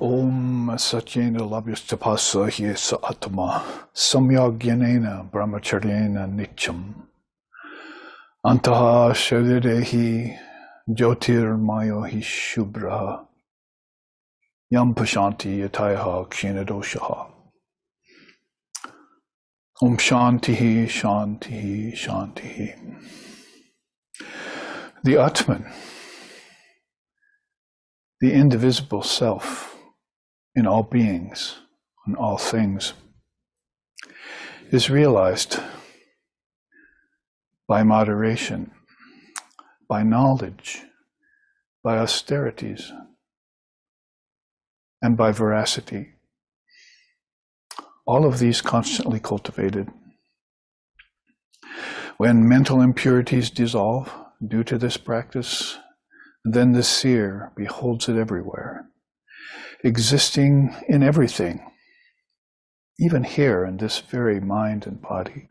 Om Satyena Labhyastapasa Hi Sa Atma Samyagyanena Brahmacharyena Nityam Antaha Sharirehi Jyotirmayo Hi Shubhraha Yam Pashanti Yataiha Kshinadoshaha. Om Shantihi Shantihi Shantihi. The Atman, the indivisible self in all beings and all things, is realized by moderation, by knowledge, by austerities, and by veracity. All of these constantly cultivated. When mental impurities dissolve due to this practice, then the seer beholds it everywhere, existing in everything, even here in this very mind and body.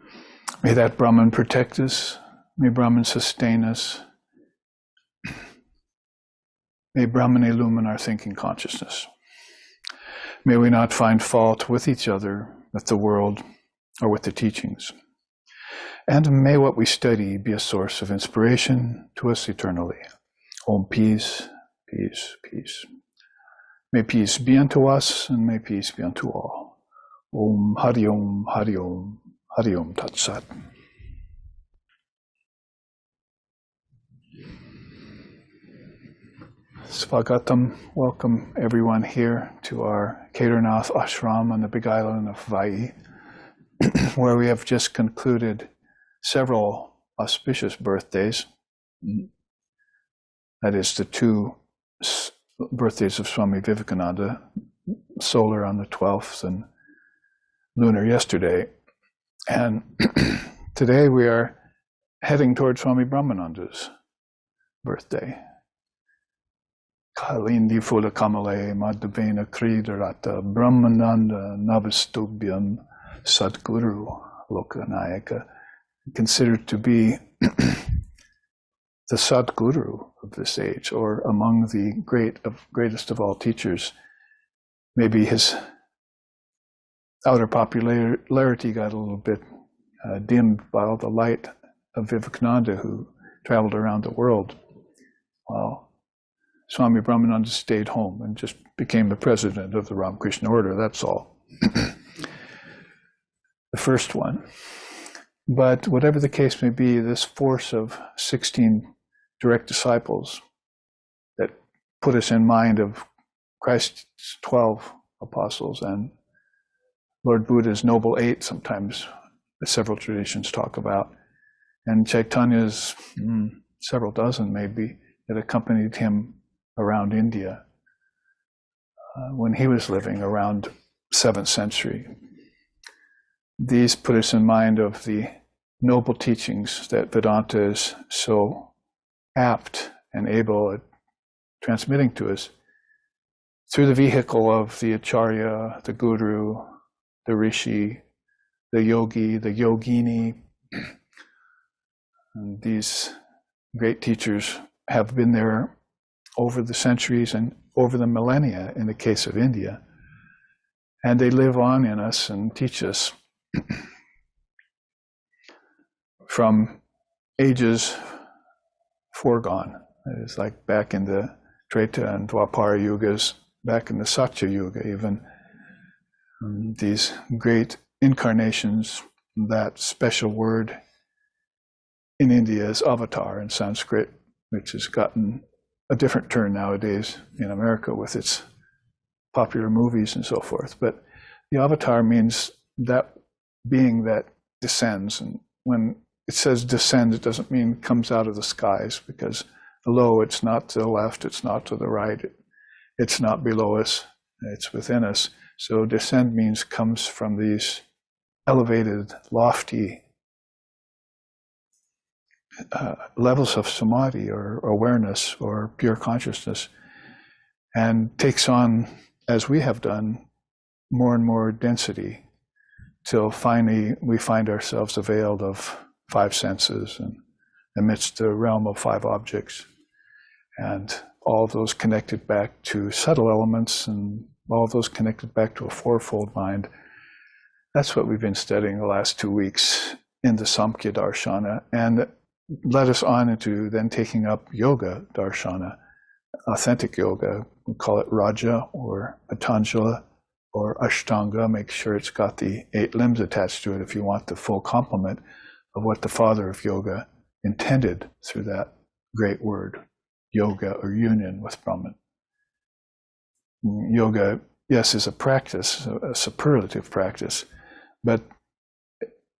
May that Brahman protect us. May Brahman sustain us. May Brahman illumine our thinking consciousness. May we not find fault with each other, with the world, or with the teachings. And may what we study be a source of inspiration to us eternally. Om, peace, peace, peace. May peace be unto us, and may peace be unto all. Om, Hari Om, Hari Om, Hari Om Tat Sat. Svagatam, welcome everyone here to our Kedarnath ashram on the big island of Vai, where we have just concluded several auspicious birthdays. That is the two birthdays of Swami Vivekananda, solar on the 12th and lunar yesterday. And today we are heading toward Swami Brahmananda's birthday. Kalindi Fula Kamale Madhavena Kridarata Brahmananda Navastubhyam Sadguru Lokanayaka, considered to be the Sadguru of this age, or among the greatest of all teachers. Maybe his outer popularity got a little bit dimmed by all the light of Vivekananda, who traveled around the world, while Swami Brahmananda stayed home and just became the president of the Ramakrishna order, that's all. The first one. But whatever the case may be, this force of 16 direct disciples that put us in mind of Christ's 12 apostles and Lord Buddha's Noble Eight, sometimes several traditions talk about, and Chaitanya's several dozen maybe, that accompanied him around India when he was living around 7th century. These put us in mind of the noble teachings that Vedanta is so apt and able at transmitting to us through the vehicle of the Acharya, the Guru, the Rishi, the Yogi, the Yogini. And these great teachers have been there over the centuries and over the millennia in the case of India. And they live on in us and teach us from ages foregone. It's like back in the Treta and Dwapara Yugas, back in the Satya Yuga even. These great incarnations, that special word in India is avatar in Sanskrit, which has gotten a different turn nowadays in America with its popular movies and so forth. But the avatar means that being that descends. And when it says descend, it doesn't mean comes out of the skies, because below, it's not to the left, it's not to the right, it's not below us, it's within us. So descend means comes from these elevated, lofty levels of samadhi or awareness or pure consciousness, and takes on, as we have done, more and more density, till finally we find ourselves availed of 5 senses and amidst the realm of 5 objects, and all of those connected back to subtle elements and all those connected back to a fourfold mind. That's what we've been studying the last 2 weeks in the Samkhya Darshana, and led us on into then taking up yoga darshana, authentic yoga. We call it Raja or Patanjala or Ashtanga. Make sure it's got the 8 limbs attached to it if you want the full complement of what the father of yoga intended through that great word, yoga, or union with Brahman. Yoga, yes, is a practice, a superlative practice, but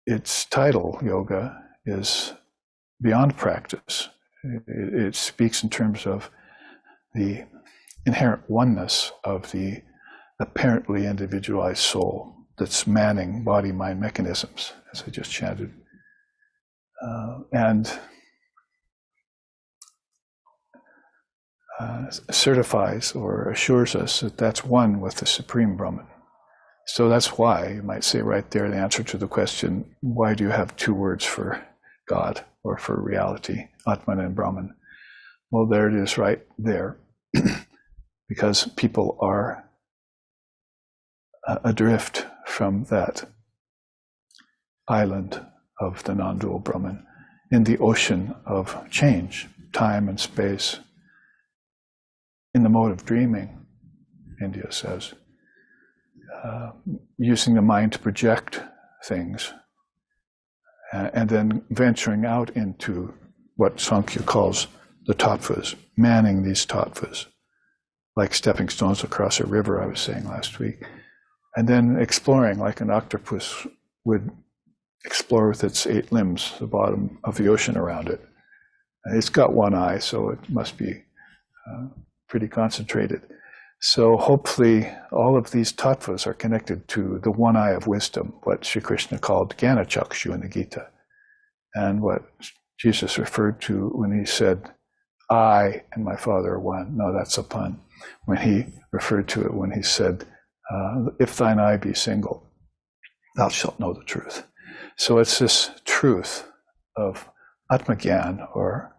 its title, yoga, is beyond practice. It speaks in terms of the inherent oneness of the apparently individualized soul that's manning body-mind mechanisms, as I just chanted. And certifies or assures us that that's one with the Supreme Brahman. So that's why, you might say right there, the answer to the question, why do you have 2 words for God or for reality, Atman and Brahman? Well, there it is right there, because people are adrift from that island of the non-dual Brahman in the ocean of change, time and space, in the mode of dreaming, India says, using the mind to project things, and then venturing out into what Sankhya calls the tattvas, manning these tattvas, like stepping stones across a river, I was saying last week, and then exploring like an octopus would explore with its 8 limbs, the bottom of the ocean around it. And it's got 1 eye, so it must be pretty concentrated. So hopefully all of these tattvas are connected to the 1 eye of wisdom, what Sri Krishna called Jnana Chakshu in the Gita, and what Jesus referred to when he said, I and my Father are one. No, that's a pun. When he referred to it when he said, if thine eye be single, thou shalt know the truth. So it's this truth of Atmagyan or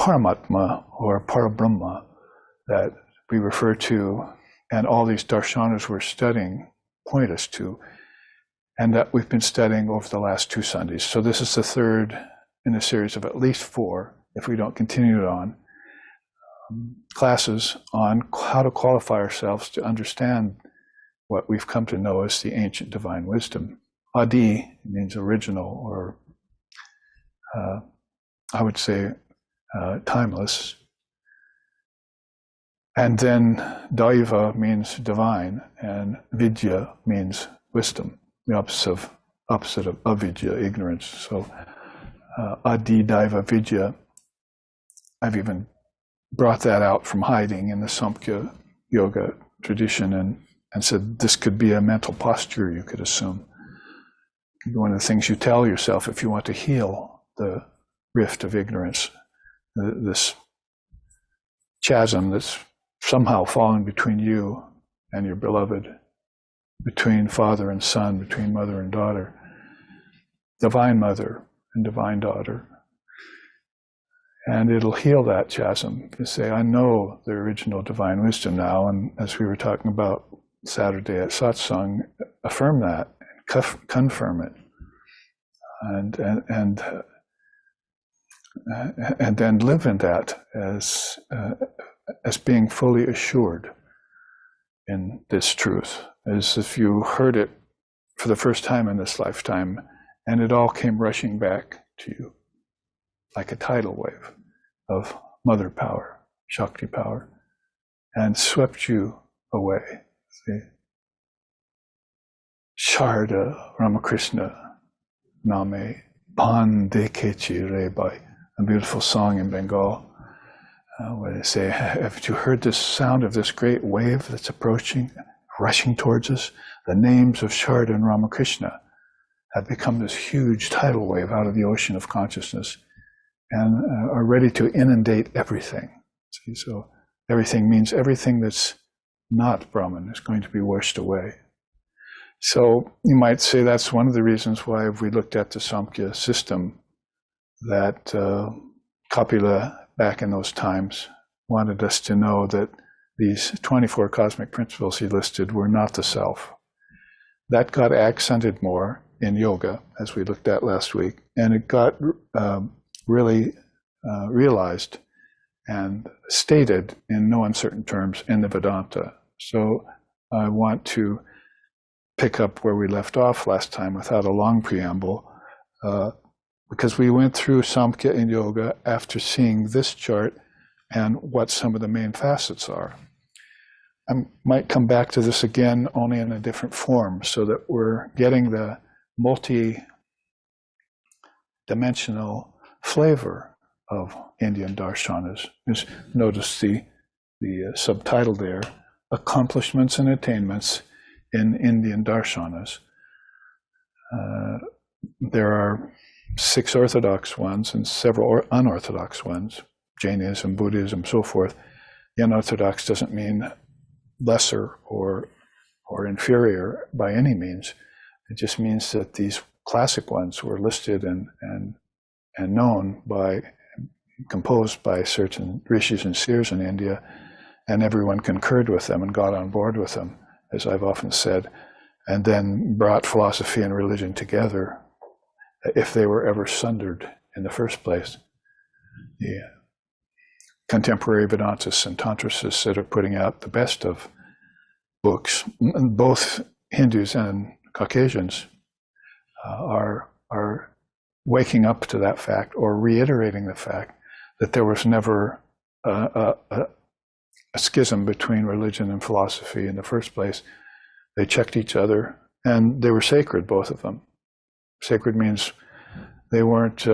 Paramatma or Parabrahma that we refer to, and all these darshanas we're studying point us to, and that we've been studying over the last 2 Sundays. So this is the 3rd in a series of at least 4, if we don't continue it on, classes on how to qualify ourselves to understand what we've come to know as the ancient divine wisdom. Adi means original, or I would say timeless. And then Daiva means divine, and Vidya means wisdom, the opposite of avidya, ignorance. So Adi, Daiva, Vidya, I've even brought that out from hiding in the Samkhya yoga tradition and said this could be a mental posture you could assume. One of the things you tell yourself if you want to heal the rift of ignorance, this chasm that's somehow fallen between you and your beloved, between father and son, between mother and daughter, divine mother and divine daughter. And it'll heal that chasm to say, I know the original divine wisdom now. And as we were talking about Saturday at satsang, affirm that, confirm it, and then live in that as being fully assured in this truth, as if you heard it for the first time in this lifetime, and it all came rushing back to you like a tidal wave of mother power, Shakti power, and swept you away. See? Sharda Ramakrishna Name Bande Kechi Rebai, a beautiful song in Bengal, where they say, have you heard the sound of this great wave that's approaching, rushing towards us? The names of Sharda and Ramakrishna have become this huge tidal wave out of the ocean of consciousness and are ready to inundate everything. See, so everything means everything that's not Brahman is going to be washed away. So you might say that's one of the reasons why if we looked at the Samkhya system that Kapila back in those times wanted us to know that these 24 cosmic principles he listed were not the self. That got accented more in yoga, as we looked at last week, and it got really realized and stated in no uncertain terms in the Vedanta. So I want to pick up where we left off last time without a long preamble, because we went through Samkhya in yoga after seeing this chart and what some of the main facets are. I might come back to this again, only in a different form, so that we're getting the multi-dimensional flavor of Indian darshanas. Just notice the subtitle there, Accomplishments and Attainments in Indian Darshanas. There are 6 orthodox ones and several unorthodox ones, Jainism, Buddhism, so forth. The unorthodox doesn't mean lesser or inferior by any means. It just means that these classic ones were listed and known by, composed by certain rishis and seers in India, and everyone concurred with them and got on board with them, as I've often said, and then brought philosophy and religion together, if they were ever sundered in the first place. The contemporary Vedantists and Tantricists that are putting out the best of books, both Hindus and Caucasians, are waking up to that fact, or reiterating the fact that there was never a schism between religion and philosophy in the first place. They checked each other, and they were sacred, both of them. Sacred means they weren't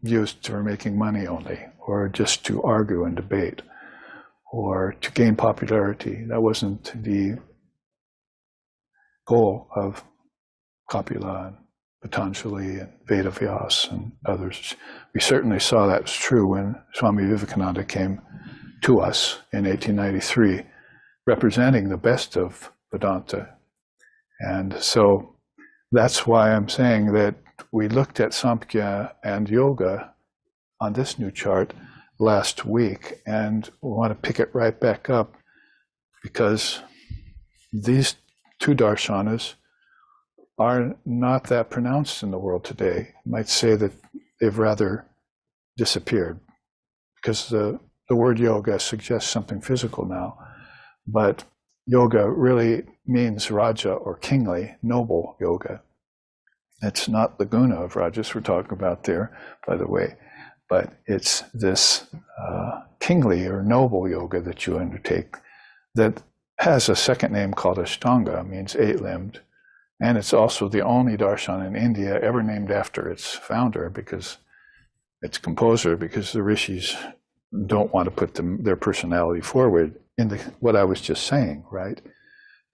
used for making money only, or just to argue and debate, or to gain popularity. That wasn't the goal of Kapila and Patanjali and Vedavyas and others. We certainly saw that was true when Swami Vivekananda came to us in 1893, representing the best of Vedanta. And so that's why I'm saying that we looked at Samkhya and yoga on this new chart last week, and we want to pick it right back up, because these 2 darshanas are not that pronounced in the world today. You might say that they've rather disappeared, because the word yoga suggests something physical now, but yoga really means Raja or kingly, noble yoga. It's not the guna of Rajas we're talking about there, by the way, but it's this kingly or noble yoga that you undertake that has a second name called Ashtanga, means 8-limbed, and it's also the only darshan in India ever named after its founder, because its composer, because the rishis don't want to put their personality forward in what I was just saying, right?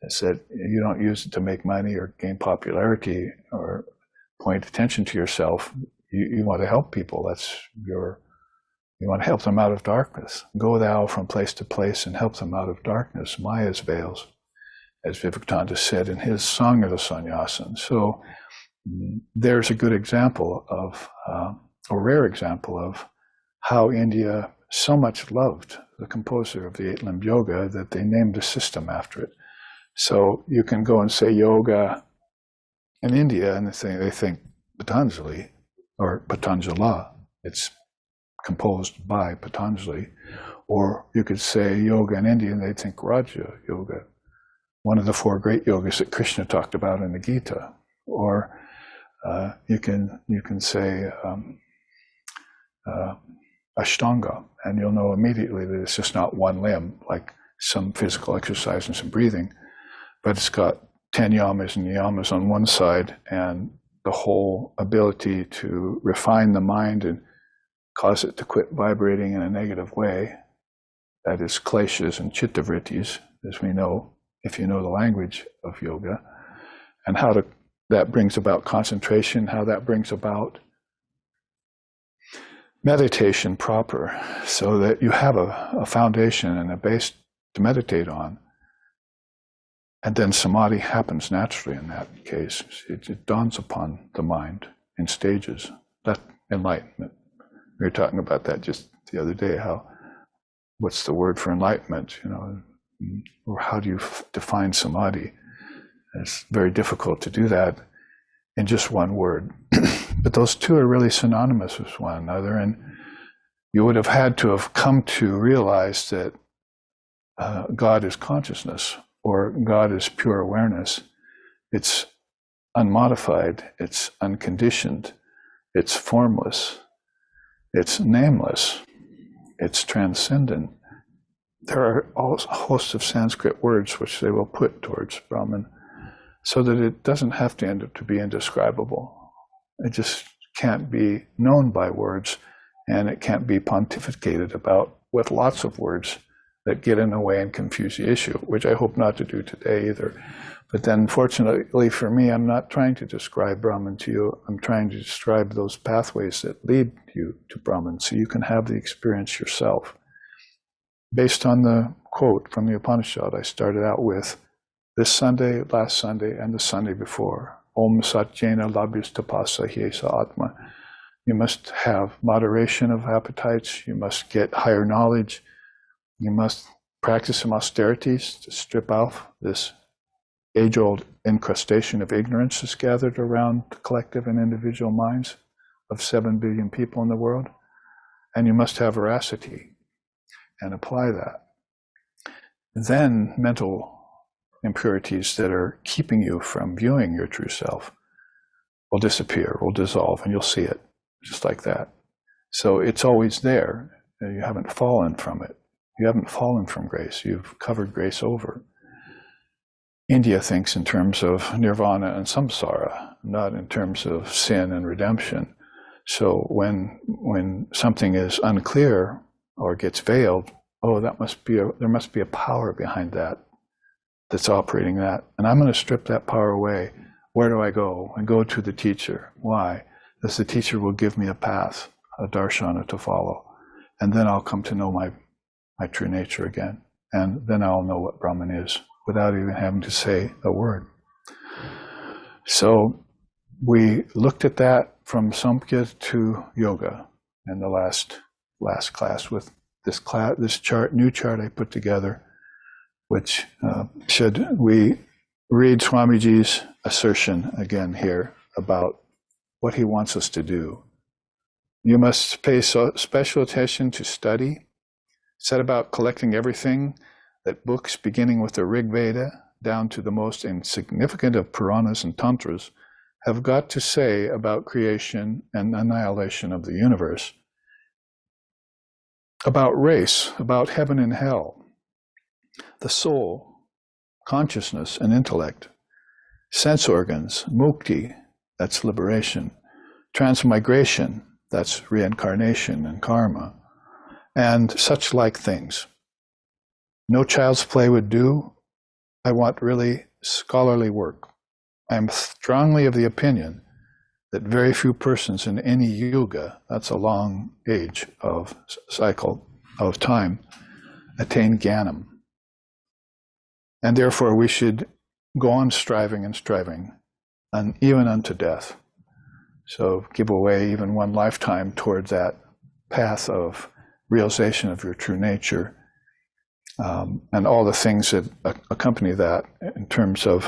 I said, you don't use it to make money or gain popularity or point attention to yourself. You want to help people. You want to help them out of darkness. Go thou from place to place and help them out of darkness, Maya's veils, as Vivekananda said in his Song of the Sannyasin. So there's a good example of, a rare example of how India so much loved the composer of the 8-limbed yoga that they named a system after it. So you can go and say yoga in India, and they think Patanjali or Patanjala. It's composed by Patanjali. Or you could say yoga in India, and they think Raja Yoga, one of the 4 great yogas that Krishna talked about in the Gita. Or you can say Ashtanga, and you'll know immediately that it's just not one limb, like some physical exercise and some breathing, but it's got 10 yamas and niyamas on one side, and the whole ability to refine the mind and cause it to quit vibrating in a negative way. That is kleshas and chittavrittis, as we know, if you know the language of yoga, and how that brings about concentration, how that brings about meditation proper, so that you have a foundation and a base to meditate on. And then samadhi happens naturally in that case. It dawns upon the mind in stages. That enlightenment. We were talking about that just the other day, what's the word for enlightenment? Or how do you define samadhi? It's very difficult to do that in just one word. But those two are really synonymous with one another, and you would have had to have come to realize that God is consciousness, or God is pure awareness. It's unmodified, it's unconditioned, it's formless, it's nameless, it's transcendent. There are a host of Sanskrit words which they will put towards Brahman, so that it doesn't have to end up to be indescribable. It just can't be known by words, and it can't be pontificated about with lots of words that get in the way and confuse the issue, which I hope not to do today either. But then, fortunately for me, I'm not trying to describe Brahman to you. I'm trying to describe those pathways that lead you to Brahman, so you can have the experience yourself. Based on the quote from the Upanishad, I started out with this Sunday, last Sunday, and the Sunday before. Om Satyena Labhyas Tapasa Hyesa Atma. You must have moderation of appetites. You must get higher knowledge. You must practice some austerities to strip off this age-old incrustation of ignorance that's gathered around the collective and individual minds of 7 billion people in the world. And you must have veracity and apply that. Then mental impurities that are keeping you from viewing your true self will disappear, will dissolve, and you'll see it just like that. So it's always there. You haven't fallen from it. You haven't fallen from grace. You've covered grace over. India thinks in terms of nirvana and samsara, not in terms of sin and redemption. So when something is unclear or gets veiled, oh, there must be a power behind that that's operating that. And I'm going to strip that power away. Where do I go? I go to the teacher. Why? Because the teacher will give me a path, a darshana to follow. And then I'll come to know my true nature again. And then I'll know what Brahman is without even having to say a word. So we looked at that from Samkhya to yoga in the last class with this new chart I put together, which should we read Swamiji's assertion again here about what he wants us to do. You must pay special attention to study, set about collecting everything that books beginning with the Rig Veda down to the most insignificant of Puranas and Tantras have got to say about creation and annihilation of the universe, about race, about heaven and hell, the soul, consciousness and intellect, sense organs, mukti, that's liberation, transmigration, that's reincarnation and karma, and such like things. No child's play would do. I want really scholarly work. I am strongly of the opinion that very few persons in any yuga, that's a long age of cycle of time, attain jnanam. And therefore we should go on striving and striving, and even unto death. So give away even one lifetime toward that path of realization of your true nature, and all the things that accompany that in terms of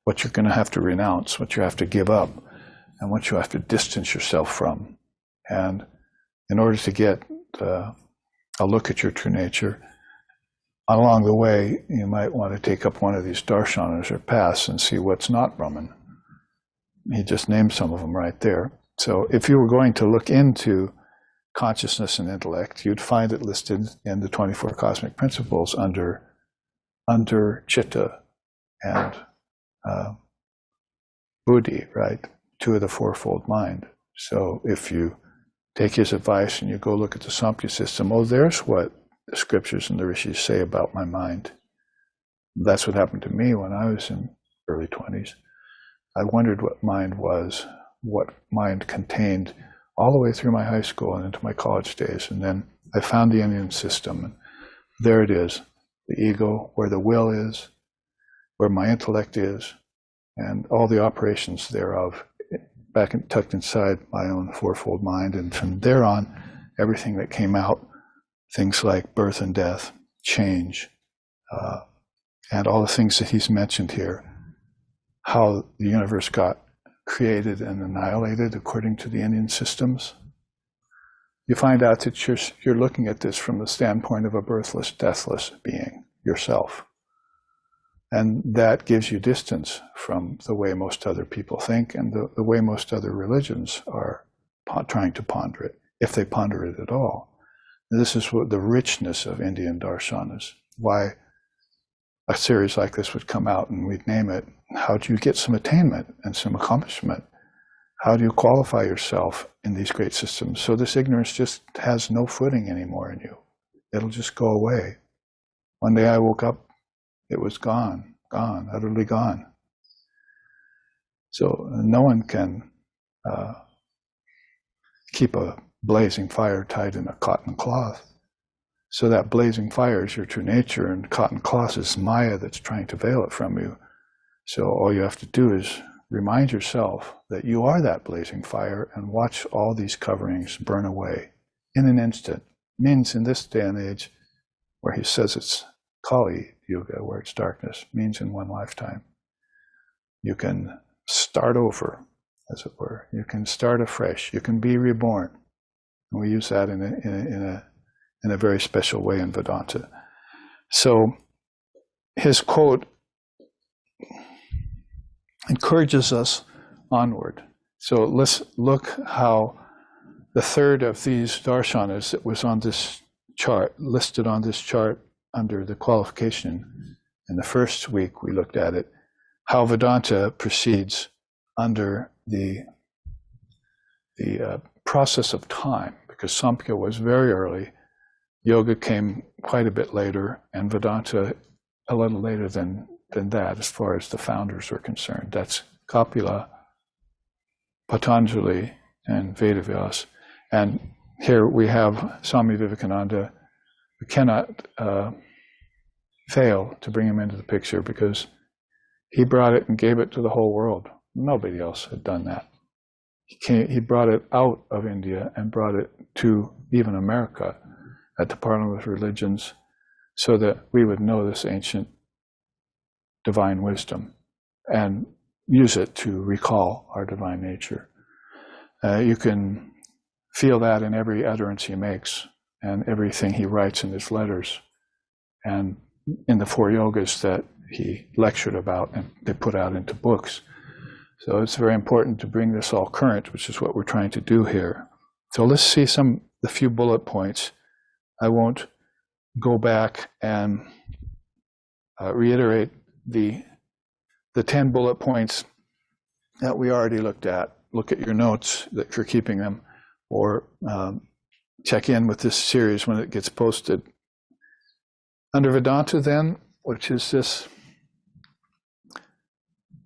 what you're going to have to renounce, what you have to give up, and what you have to distance yourself from. And in order to get a look at your true nature, along the way, you might want to take up one of these darshanas or paths and see what's not Brahman. He just named some of them right there. So if you were going to look into consciousness and intellect, you'd find it listed in the 24 cosmic principles under chitta and buddhi, right? Two of the fourfold mind. So if you take his advice and you go look at the Samkhya system, oh, there's what the scriptures and the rishis say about my mind. That's what happened to me when I was in early 20s. I wondered what mind was, what mind contained, all the way through my high school and into my college days. And then I found the Indian system, and there it is, the ego, where the will is, where my intellect is, and all the operations thereof, tucked inside my own fourfold mind. And from there on, everything that came out, things like birth and death, change, and all the things that he's mentioned here, how the universe got created and annihilated according to the Indian systems, you find out that you're looking at this from the standpoint of a birthless, deathless being, yourself. And that gives you distance from the way most other people think and the way most other religions are trying to ponder it, if they ponder it at all. And this is what the richness of Indian darshanas, why a series like this would come out and we'd name it, how do you get some attainment and some accomplishment? How do you qualify yourself in these great systems? So this ignorance just has no footing anymore in you. It'll just go away. One day I woke up, it was gone, utterly gone. So no one can keep a blazing fire tied in a cotton cloth. So that blazing fire is your true nature, and cotton cloth is Maya that's trying to veil it from you. So all you have to do is remind yourself that you are that blazing fire and watch all these coverings burn away in an instant. Means in this day and age, where he says it's Kali Yuga, where it's darkness, means in one lifetime. You can start over, as it were. You can start afresh. You can be reborn. And we use that in a very special way in Vedanta. So his quote encourages us onward. So let's look how the third of these darshanas that was on this chart, listed on this chart under the qualification, in the first week we looked at it, how Vedanta proceeds under the process of time, because Samkhya was very early, Yoga came quite a bit later, and Vedanta a little later than that, as far as the founders are concerned. That's Kapila, Patanjali, and Vedavyas. And here we have Swami Vivekananda. We cannot fail to bring him into the picture, because he brought it and gave it to the whole world. Nobody else had done that. He brought it out of India and brought it to even America at the Parliament of Religions, so that we would know this ancient divine wisdom and use it to recall our divine nature. You can feel that in every utterance he makes and everything he writes in his letters and in the 4 yogas that he lectured about and they put out into books. So it's very important to bring this all current, which is what we're trying to do here. So let's see the few bullet points. I won't go back and reiterate the 10 bullet points that we already looked at. Look at your notes if you're keeping them, or check in with this series when it gets posted. Under Vedanta then, which is this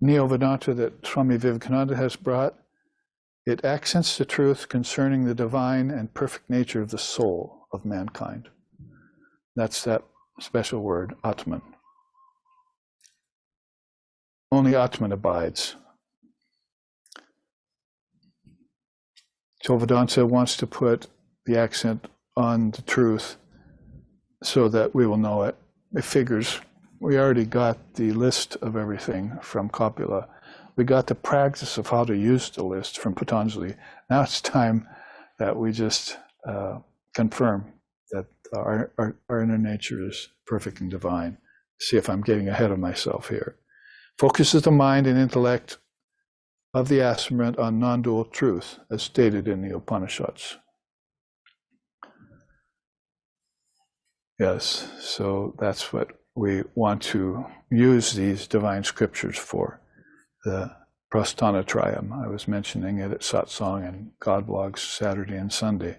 Neo-Vedanta that Swami Vivekananda has brought, it accents the truth concerning the divine and perfect nature of the soul of mankind. That's that special word, Atman. Only Atman abides. So Vedanta wants to put the accent on the truth so that we will know it. It figures we already got the list of everything from Kapila. We got the practice of how to use the list from Patanjali. Now it's time that we just confirm that our inner nature is perfect and divine. See if I'm getting ahead of myself here. Focuses the mind and intellect of the aspirant on non-dual truth, as stated in the Upanishads. Yes, so that's what we want to use these divine scriptures for. The Prasthanatrayam, I was mentioning it at Satsang and God Blogs Saturday and Sunday.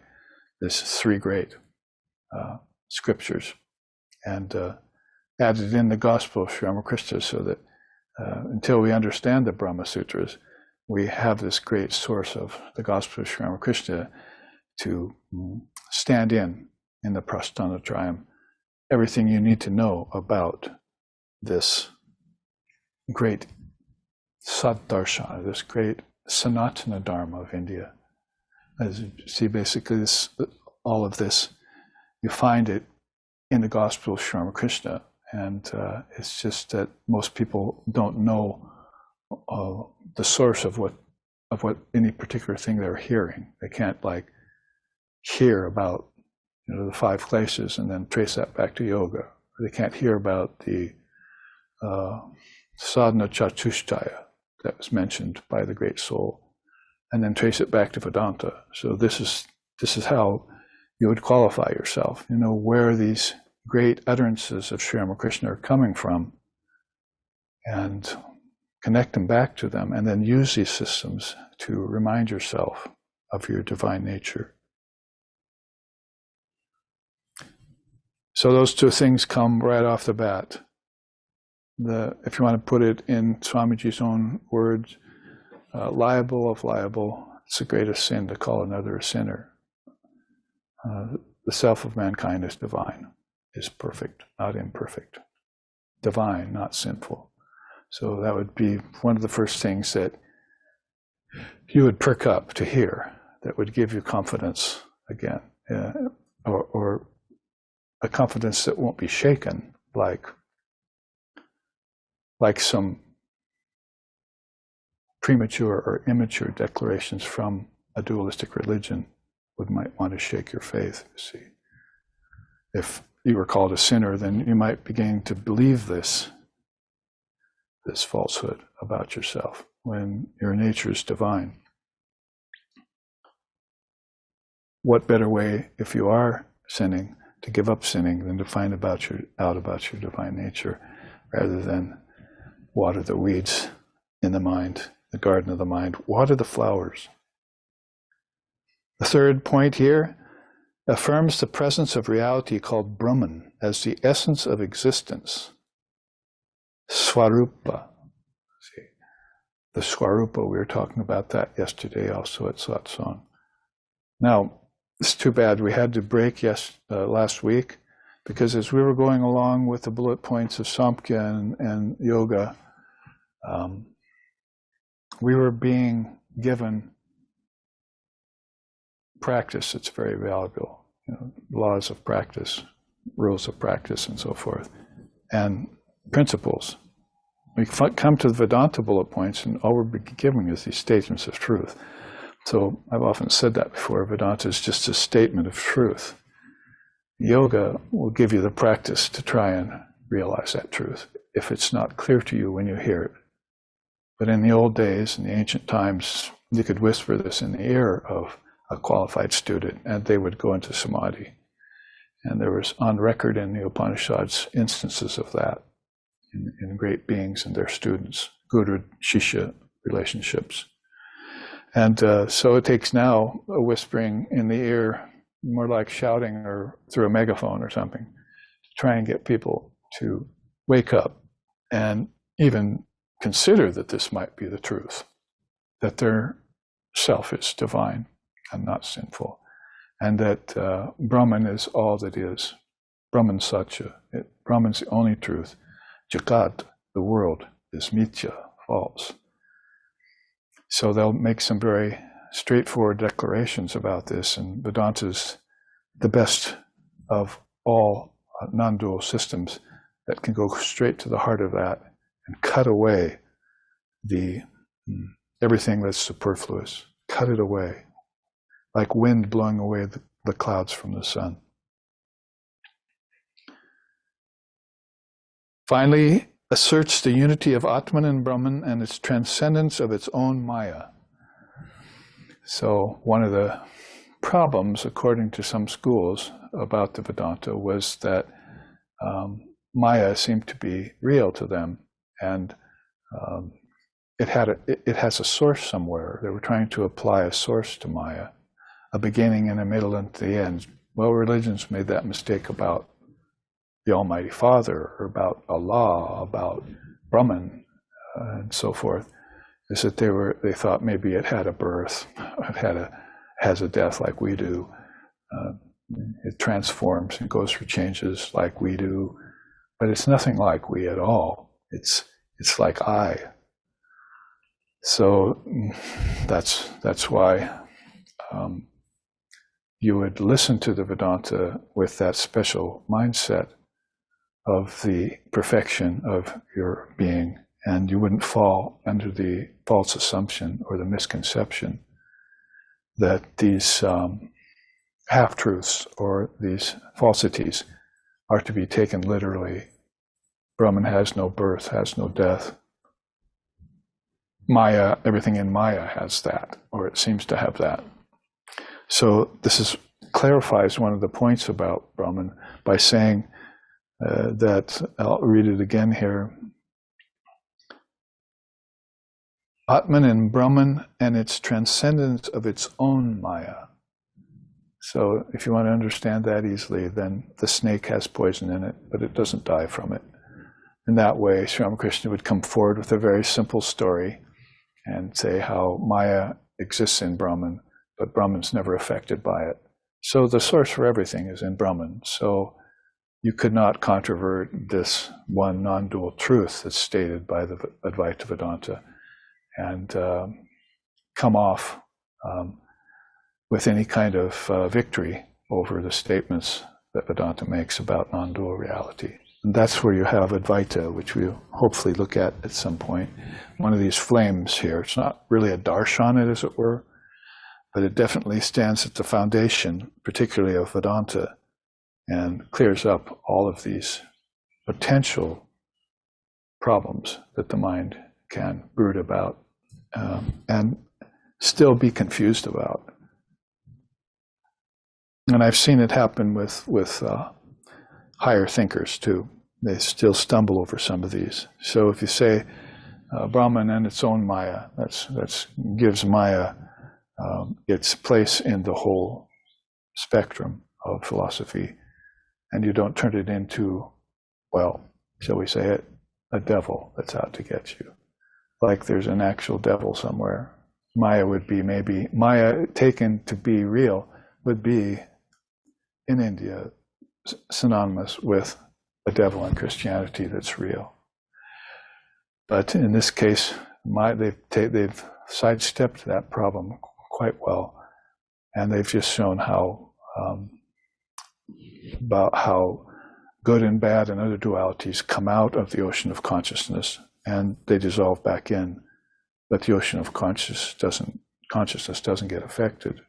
There's 3 great scriptures, and added in the Gospel of Sri Ramakrishna, so that until we understand the Brahma Sutras, we have this great source of the Gospel of Sri Ramakrishna to stand in the Prasthanatrayam, everything you need to know about this great Sat-darshana, this great Sanatana Dharma of India. As you see, basically all of this, you find it in the Gospel of Sri Ramakrishna, And it's just that most people don't know the source of what any particular thing they're hearing. They can't like hear about the 5 kleshas and then trace that back to yoga. Or they can't hear about the sadhana chatushtaya that was mentioned by the Great Soul, and then trace it back to Vedanta. So this is how you would qualify yourself. Where these great utterances of Sri Ramakrishna are coming from, and connect them back to them, and then use these systems to remind yourself of your divine nature. So those 2 things come right off the bat. If you want to put it in Swamiji's own words, liable of liable, it's the greatest sin to call another a sinner. The self of mankind is divine, is perfect, not imperfect. Divine, not sinful. So that would be one of the first things that you would perk up to hear, that would give you confidence again, or a confidence that won't be shaken like some premature or immature declarations from a dualistic religion might want to shake your faith. You see, if you were called a sinner, then you might begin to believe this falsehood about yourself when your nature is divine. What better way, if you are sinning, to give up sinning than to find out about your divine nature, rather than water the weeds in the mind, the garden of the mind, water the flowers. The third point here affirms the presence of reality called Brahman as the essence of existence. Swarupa. See, the Swarupa, we were talking about that yesterday also at satsang. Now, it's too bad we had to break last week, because as we were going along with the bullet points of Samkhya and yoga, we were being given practice that's very valuable, laws of practice, rules of practice, and so forth, and principles. We come to the Vedanta bullet points, and all we're giving is these statements of truth. So I've often said that before, Vedanta is just a statement of truth. Yoga will give you the practice to try and realize that truth, if it's not clear to you when you hear it. But in the old days, in the ancient times, you could whisper this in the ear of a qualified student, and they would go into samadhi. And there was on record in the Upanishads instances of that in great beings and their students, guru-shishya relationships. And so it takes now a whispering in the ear, more like shouting or through a megaphone or something, to try and get people to wake up and even consider that this might be the truth, that their self is divine and not sinful, and that Brahman is all that is. Brahman Satya. Brahman's the only truth. Jagat, the world, is mithya, false. So they'll make some very straightforward declarations about this, and Vedanta's the best of all non-dual systems that can go straight to the heart of that and cut away everything that's superfluous. Cut it away, like wind blowing away the clouds from the sun. Finally, asserts the unity of Atman and Brahman and its transcendence of its own Maya. So one of the problems, according to some schools, about the Vedanta was that Maya seemed to be real to them, and it has a source somewhere. They were trying to apply a source to Maya, a beginning and a middle and the end. Well, religions made that mistake about the Almighty Father, or about Allah, about Brahman, and so forth, is that they thought maybe it had a birth, has a death like we do. It transforms and goes through changes like we do, but it's nothing like we at all. It's like I. So that's why you would listen to the Vedanta with that special mindset of the perfection of your being, and you wouldn't fall under the false assumption or the misconception that these half-truths or these falsities are to be taken literally. Brahman has no birth, has no death. Maya, everything in Maya has that, or it seems to have that. So this clarifies one of the points about Brahman by saying that, I'll read it again here, Atman and Brahman and its transcendence of its own Maya. So if you want to understand that easily, then the snake has poison in it, but it doesn't die from it. In that way, Sri Ramakrishna would come forward with a very simple story and say how Maya exists in Brahman, but Brahman's never affected by it. So the source for everything is in Brahman. So you could not controvert this one non-dual truth that's stated by the Advaita Vedanta and come off with any kind of victory over the statements that Vedanta makes about non-dual reality. And that's where you have Advaita, which we'll hopefully look at some point. One of these flames here. It's not really a darshan, as it were, but it definitely stands at the foundation, particularly of Vedanta, and clears up all of these potential problems that the mind can brood about and still be confused about. And I've seen it happen with higher thinkers too. They still stumble over some of these. So if you say Brahman and its own Maya, that's gives Maya its place in the whole spectrum of philosophy, and you don't turn it into, well, shall we say it, a devil that's out to get you. Like there's an actual devil somewhere. Maya would be maybe, Maya taken to be real would be in India synonymous with a devil in Christianity that's real. But in this case, they've sidestepped that problem quite well, and they've just shown how about how good and bad and other dualities come out of the ocean of consciousness and they dissolve back in, but the ocean of consciousness doesn't get affected.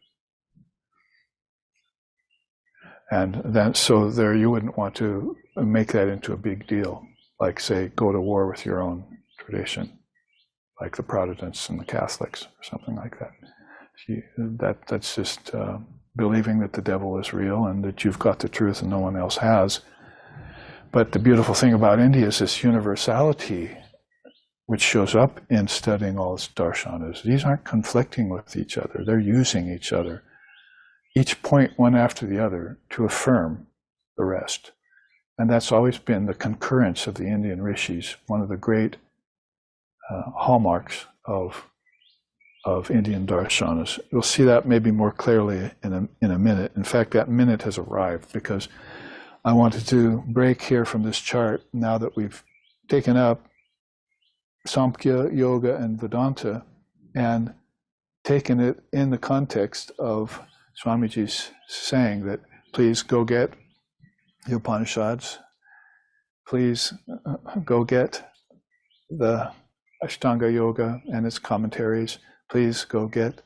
And then, so there, you wouldn't want to make that into a big deal, like say, go to war with your own tradition, like the Protestants and the Catholics or something like that. That's just believing that the devil is real and that you've got the truth and no one else has. But the beautiful thing about India is this universality, which shows up in studying all its darshanas. These aren't conflicting with each other. They're using each other, each point one after the other, to affirm the rest. And that's always been the concurrence of the Indian rishis, one of the great hallmarks of Indian darshanas. You'll see that maybe more clearly in a minute. In fact, that minute has arrived because I wanted to break here from this chart now that we've taken up Samkhya, Yoga, and Vedanta and taken it in the context of Swamiji's saying that please go get the Upanishads, please go get the Ashtanga Yoga and its commentaries, please go get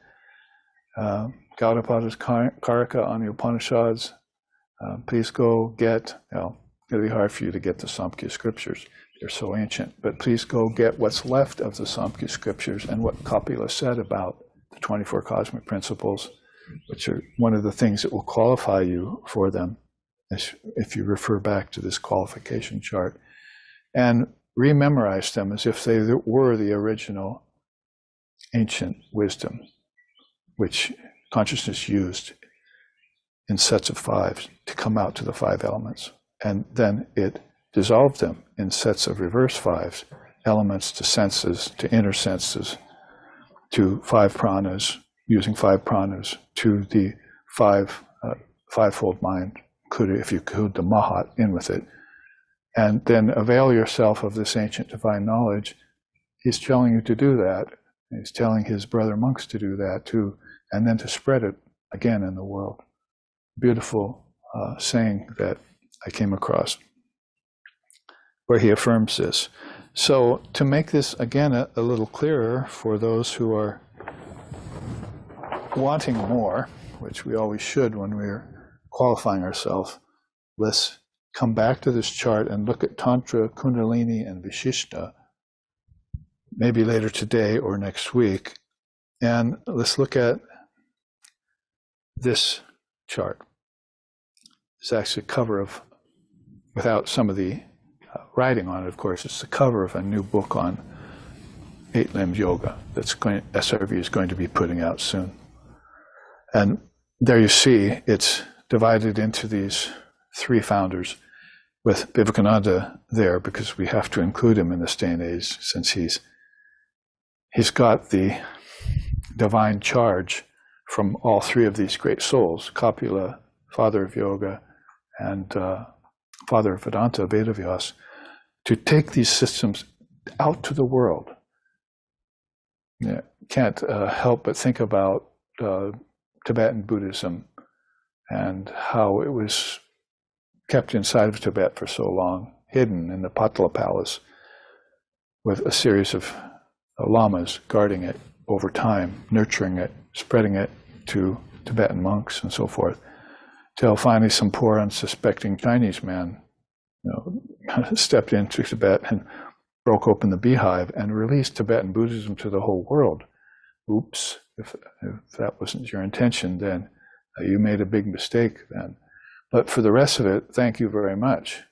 Gaudapada's Karika on the Upanishads, please go get, it'll be hard for you to get the Samkhya scriptures, they're so ancient, but please go get what's left of the Samkhya scriptures and what Kapila said about the 24 cosmic principles, which are one of the things that will qualify you for them if you refer back to this qualification chart, and rememorize them as if they were the original ancient wisdom, which consciousness used in sets of fives to come out to the five elements. And then it dissolved them in sets of reverse fives, elements to senses, to inner senses, to five pranas, using five pranas, to the fivefold mind, if you could, the mahat in with it. And then avail yourself of this ancient divine knowledge. He's telling you to do that. He's telling his brother monks to do that too, and then to spread it again in the world. Beautiful saying that I came across. where he affirms this. So to make this, again, a little clearer for those who are wanting more, which we always should when we're qualifying ourselves, let's come back to this chart and look at Tantra, Kundalini, and Vishishta, maybe later today or next week. And let's look at this chart. It's actually a cover of, without some of the writing on it, of course, it's the cover of a new book on eight-limbed yoga that's SRV is going to be putting out soon. And there you see it's divided into these three founders, with Vivekananda there because we have to include him in this day and age, since he's got the divine charge from all three of these great souls, Kapila, father of yoga, and father of Vedanta, Vedavyas, to take these systems out to the world. Yeah, can't help but think about Tibetan Buddhism and how it was kept inside of Tibet for so long, hidden in the Patala Palace, with a series of lamas guarding it over time, nurturing it, spreading it to Tibetan monks and so forth, till finally some poor unsuspecting Chinese man, stepped into Tibet and broke open the beehive and released Tibetan Buddhism to the whole world. Oops, if that wasn't your intention, then you made a big mistake then. But for the rest of it, thank you very much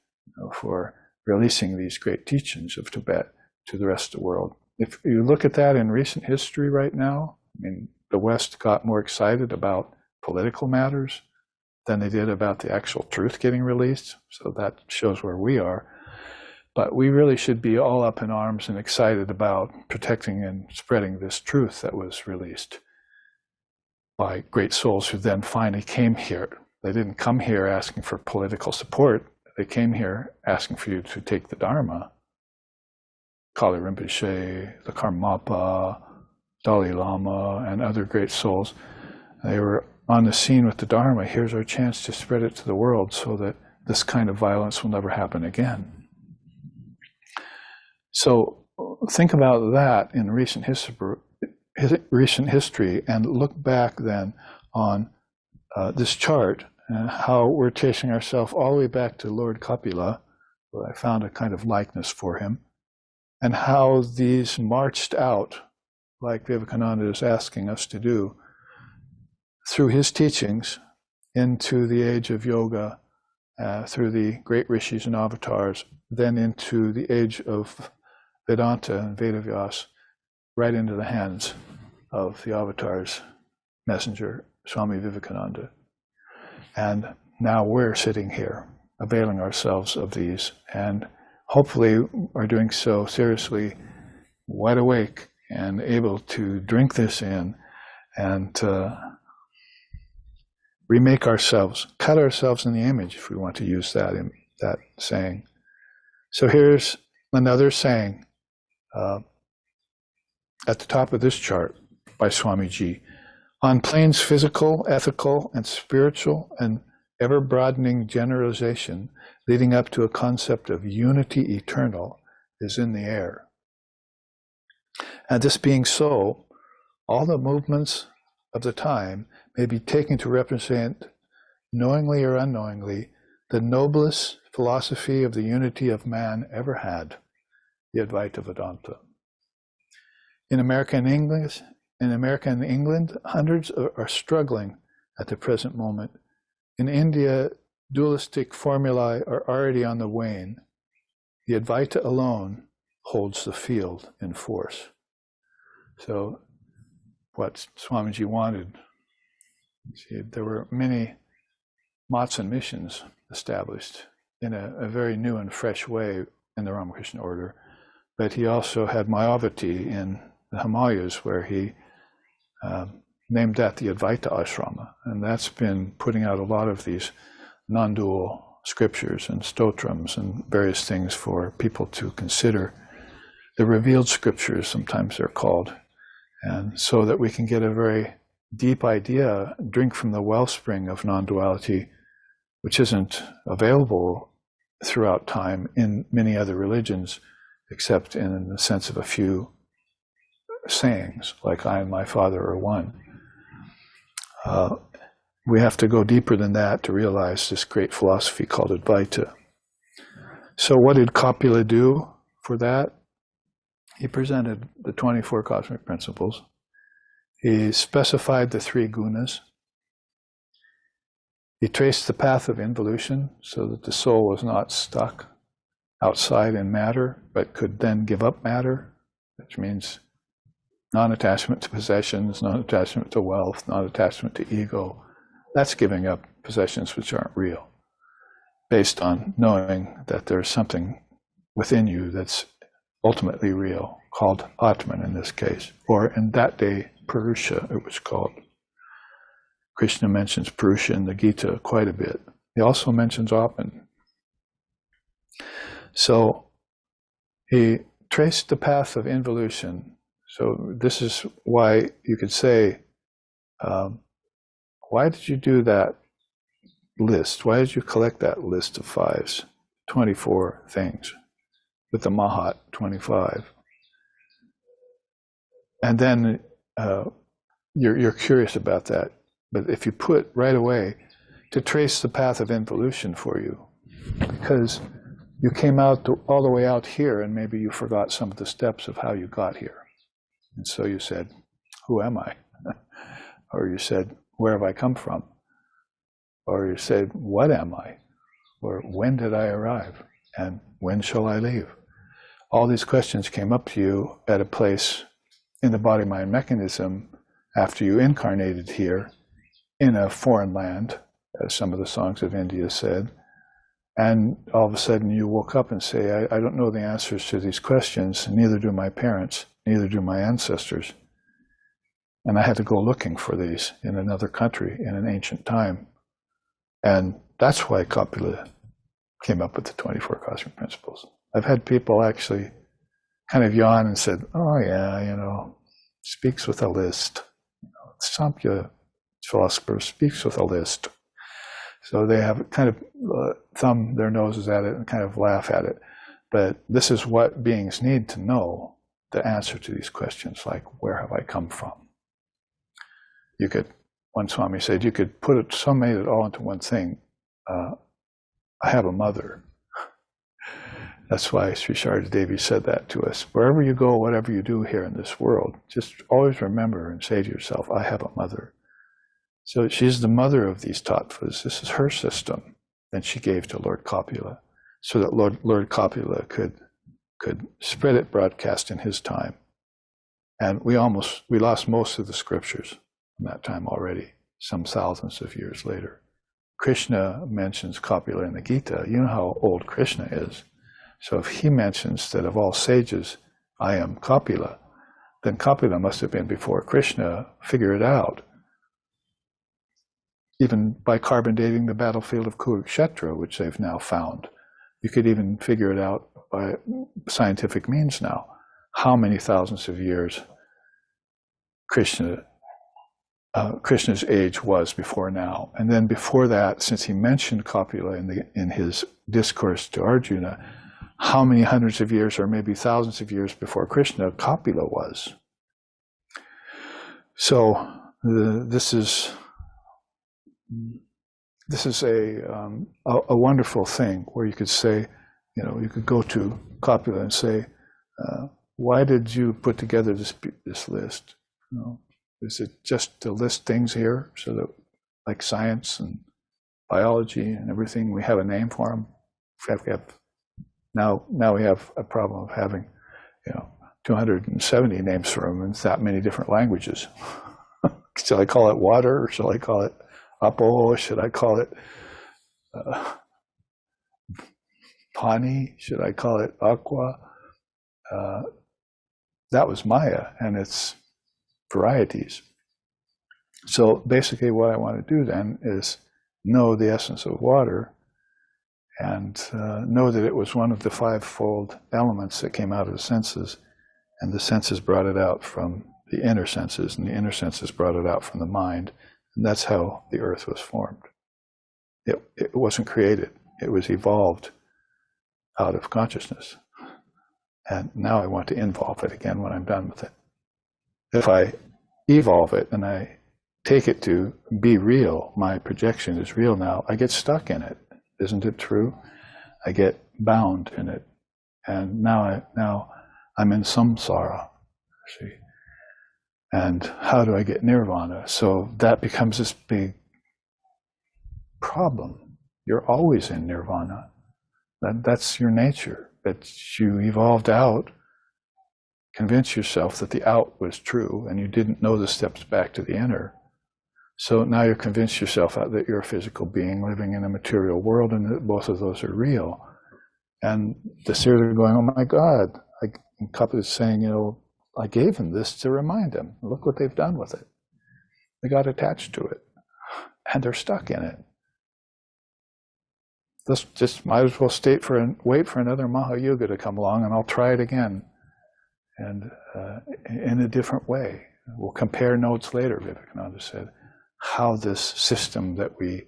for releasing these great teachings of Tibet to the rest of the world. If you look at that in recent history right now, I mean, the West got more excited about political matters than they did about the actual truth getting released. So that shows where we are. But we really should be all up in arms and excited about protecting and spreading this truth that was released by great souls who then finally came here. They didn't come here asking for political support. They came here asking for you to take the Dharma. Kali Rinpoche, the Karmapa, Dalai Lama, and other great souls. They were on the scene with the Dharma. Here's our chance to spread it to the world so that this kind of violence will never happen again. So think about that in recent history and look back then on this chart and how we're tracing ourselves all the way back to Lord Kapila, where I found a kind of likeness for him, and how these marched out, like Vivekananda is asking us to do, through his teachings into the age of yoga, through the great rishis and avatars, then into the age of Vedanta and Vedavyas, right into the hands of the avatar's messenger, Swami Vivekananda. And now we're sitting here, availing ourselves of these, and hopefully are doing so seriously, wide awake, and able to drink this in and remake ourselves, cut ourselves in the image, if we want to use that saying. So here's another saying at the top of this chart by Swamiji. On planes physical, ethical, and spiritual, and ever-broadening generalization leading up to a concept of unity eternal is in the air. And this being so, all the movements of the time may be taken to represent, knowingly or unknowingly, the noblest philosophy of the unity of man ever had, the Advaita Vedanta. In America and England, hundreds are struggling at the present moment. In India, dualistic formulae are already on the wane. The Advaita alone holds the field in force. So what Swamiji wanted, see, there were many mats and missions established in a very new and fresh way in the Ramakrishna order, but he also had Mayavati in the Himalayas, where he named that the Advaita Ashrama, and that's been putting out a lot of these non-dual scriptures and stotrams and various things for people to consider. The revealed scriptures, sometimes they're called, and so that we can get a very deep idea, drink from the wellspring of non-duality, which isn't available throughout time in many other religions, except in the sense of a few sayings, like I and my Father are one. We have to go deeper than that to realize this great philosophy called Advaita. So what did Copula do for that? He presented the 24 cosmic principles. He specified the 3 gunas. He traced the path of involution so that the soul was not stuck outside in matter, but could then give up matter, which means non-attachment to possessions, non-attachment to wealth, non-attachment to ego. That's giving up possessions which aren't real, based on knowing that there's something within you that's ultimately real, called Atman in this case, or in that day, Purusha it was called. Krishna mentions Purusha in the Gita quite a bit. He also mentions Atman. So he traced the path of involution. So this is why you could say, why did you do that list? Why did you collect that list of 5s, 24 things, with the Mahat 25? And then you're curious about that. But if you put right away to trace the path of involution for you, because you came out all the way out here and maybe you forgot some of the steps of how you got here. And so you said, who am I? Or you said, where have I come from? Or you said, what am I? Or when did I arrive? And when shall I leave? All these questions came up to you at a place in the body-mind mechanism after you incarnated here in a foreign land, as some of the songs of India said. And all of a sudden you woke up and say, I don't know the answers to these questions, neither do my parents, neither do my ancestors. And I had to go looking for these in another country in an ancient time. And that's why Copula came up with the 24 cosmic principles. I've had people actually kind of yawn and said, oh yeah, speaks with a list. Samkhya philosopher speaks with a list. So they have kind of thumb their noses at it and kind of laugh at it. But this is what beings need to know, the answer to these questions, like, where have I come from? One Swami said, you could summate it all into one thing. I have a mother. That's why Sri Sharda Devi said that to us. Wherever you go, whatever you do here in this world, just always remember and say to yourself, I have a mother. So she's the mother of these tattvas. This is her system that she gave to Lord Copula, so that Lord Copula could spread it broadcast in his time. And we lost most of the scriptures from that time already, some thousands of years later. Krishna mentions Copula in the Gita. You know how old Krishna is. So if he mentions that of all sages, I am Copula, then Copula must have been before Krishna. Figure it out. Even by carbon dating the battlefield of Kurukshetra, which they've now found. You could even figure it out by scientific means now, how many thousands of years Krishna's age was before now. And then before that, since he mentioned Copula in his discourse to Arjuna, how many hundreds of years or maybe thousands of years before Krishna Copula was. So this is a wonderful thing where you could say, you could go to Copula and say, why did you put together this list? Is it just to list things here so that, like science and biology and everything, we have a name for them? Now we have a problem of having, 270 names for them in that many different languages. Shall I call it water, or shall I call it Apo? Should I call it Pani? Should I call it Aqua? That was Maya and its varieties. So basically what I want to do then is know the essence of water and know that it was one of the 5-fold elements that came out of the senses, and the senses brought it out from the inner senses, and the inner senses brought it out from the mind, and that's how the earth was formed. It wasn't created, it was evolved out of consciousness. And now I want to involve it again when I'm done with it. If I evolve it and I take it to be real, my projection is real now, I get stuck in it. Isn't it true? I get bound in it. And now I'm in samsara, see. And how do I get nirvana? So that becomes this big problem. You're always in nirvana. That's your nature. But you evolved out, convince yourself that the out was true, and you didn't know the steps back to the inner. So now you're convinced yourself that you're a physical being living in a material world, and that both of those are real. And the seers are going, oh my God. And Kapila is saying, I gave them this to remind them. Look what they've done with it. They got attached to it, and they're stuck in it. This just might as well wait for another Mahayuga to come along, and I'll try it again, and in a different way. We'll compare notes later, Vivekananda said, how this system that we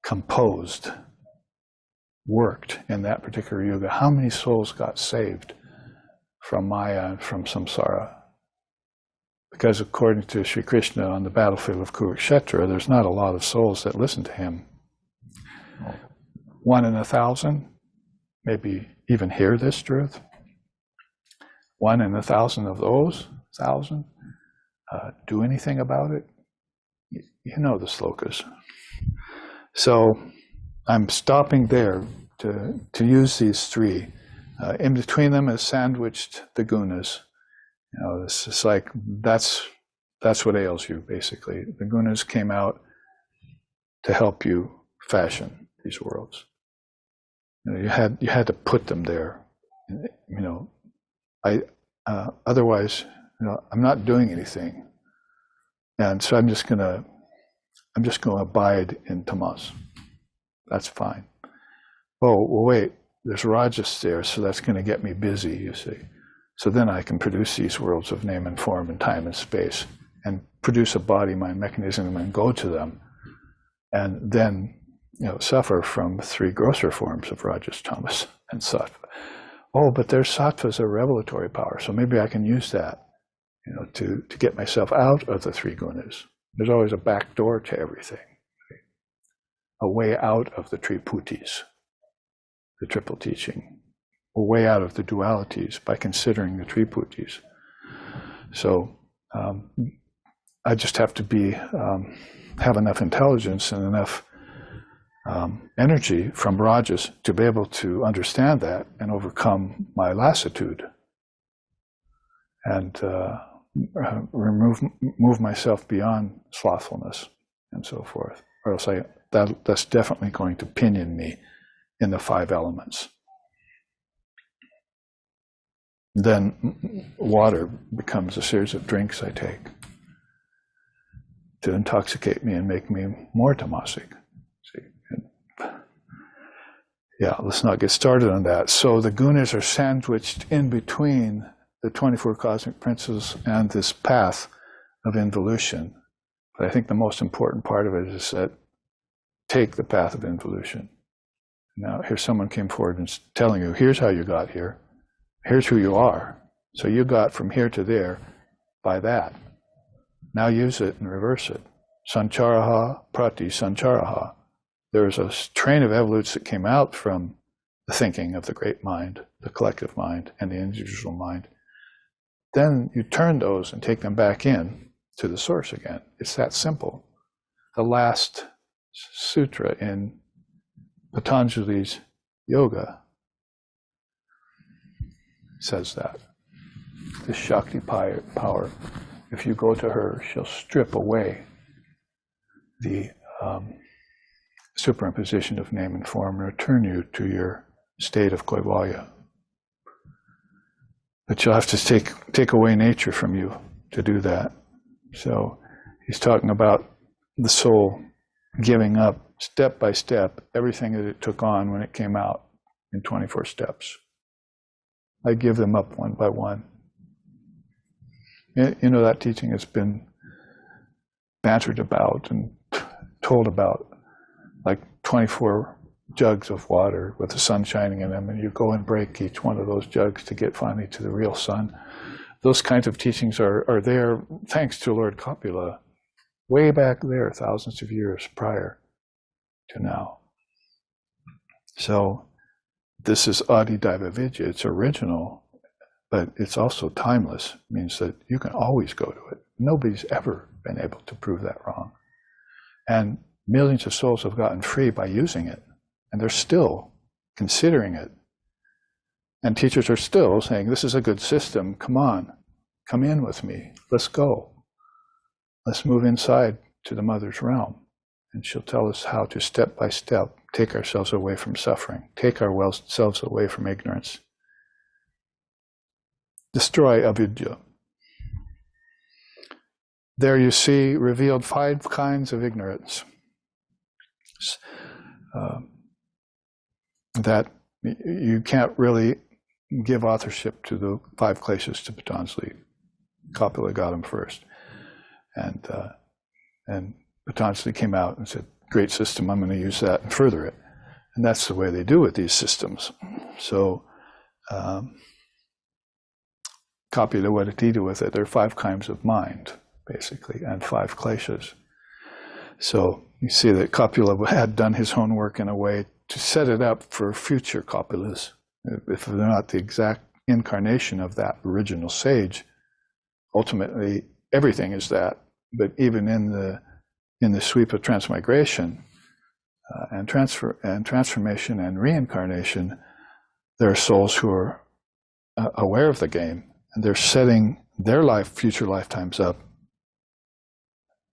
composed worked in that particular yuga. How many souls got saved from Maya and from samsara? Because according to Sri Krishna on the battlefield of Kurukshetra, there's not a lot of souls that listen to him. 1 in 1,000, maybe even hear this truth. 1 in 1,000 of those 1,000 do anything about it. You know the slokas. So I'm stopping there to use these three. In between them is sandwiched the gunas. This is like that's what ails you basically. The gunas came out to help you fashion these worlds. You had to put them there. Otherwise, I'm not doing anything, and so I'm just going to abide in tamas. That's fine. Oh, well, wait. There's rajas there, so that's going to get me busy. You see. So then I can produce these worlds of name and form and time and space, and produce a body, mind, mechanism, and go to them, and then suffer from 3 grosser forms of rajas, tamas, and sattva. Oh, but there's sattva as a revelatory power, so maybe I can use that, to get myself out of the 3 gunas. There's always a back door to everything, a way out of the triputis, the triple teaching, a way out of the dualities by considering the triputis. So I just have to have enough intelligence and enough energy from rajas to be able to understand that and overcome my lassitude and move myself beyond slothfulness and so forth, or else that's definitely going to pinion me in the 5 elements. Then water becomes a series of drinks I take to intoxicate me and make me more tamasic. See? Yeah, let's not get started on that. So the gunas are sandwiched in between the 24 cosmic principles and this path of involution. But I think the most important part of it is that take the path of involution. Now, here someone came forward and telling you, here's how you got here. Here's who you are. So you got from here to there by that. Now use it and reverse it. Sancharaha, prati sancharaha. There's a train of evolutes that came out from the thinking of the great mind, the collective mind, and the individual mind. Then you turn those and take them back in to the source again. It's that simple. The last sutra in Patanjali's yoga says that. The Shakti power, if you go to her, she'll strip away the superimposition of name and form and return you to your state of Kaivalya. But you'll have to take away nature from you to do that. So he's talking about the soul giving up step by step everything that it took on when it came out in 24 steps. I give them up one by one. That teaching has been bantered about and told about like 24 jugs of water with the sun shining in them, and you go and break each one of those jugs to get finally to the real sun. Those kinds of teachings are there thanks to Lord Copula, way back there, thousands of years prior to now. So this is Adidaiva Vidya. It's original, but it's also timeless. It means that you can always go to it. Nobody's ever been able to prove that wrong. And millions of souls have gotten free by using it, and they're still considering it. And teachers are still saying, this is a good system, come on, come in with me, let's go. Let's move inside to the mother's realm. And she'll tell us how to, step by step, take ourselves away from suffering, take ourselves away from ignorance. Destroy avidya. There you see revealed 5 kinds of ignorance that you can't really give authorship to the 5 kleshas to Patanjali. Copula got them first. And Patanjali came out and said, great system, I'm going to use that and further it. And that's the way they do with these systems. So Copula, what did he do with it? There are 5 kinds of mind, basically, and 5 kleshas. So you see that Copula had done his own work in a way to set it up for future Copulas. If they're not the exact incarnation of that original sage, ultimately everything is that. But even in the sweep of transmigration and transformation and reincarnation, there are souls who are aware of the game, and they're setting their future lifetimes up.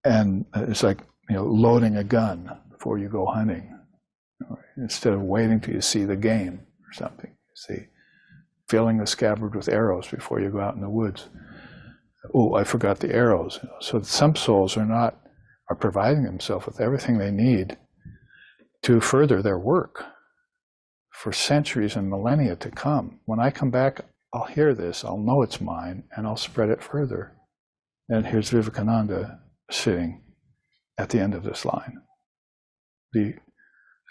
And it's like, loading a gun before you go hunting, instead of waiting till you see the game or something. See, filling the scabbard with arrows before you go out in the woods. Oh, I forgot the arrows. So some souls are providing themselves with everything they need to further their work for centuries and millennia to come. When I come back, I'll hear this, I'll know it's mine, and I'll spread it further. And here's Vivekananda sitting at the end of this line, the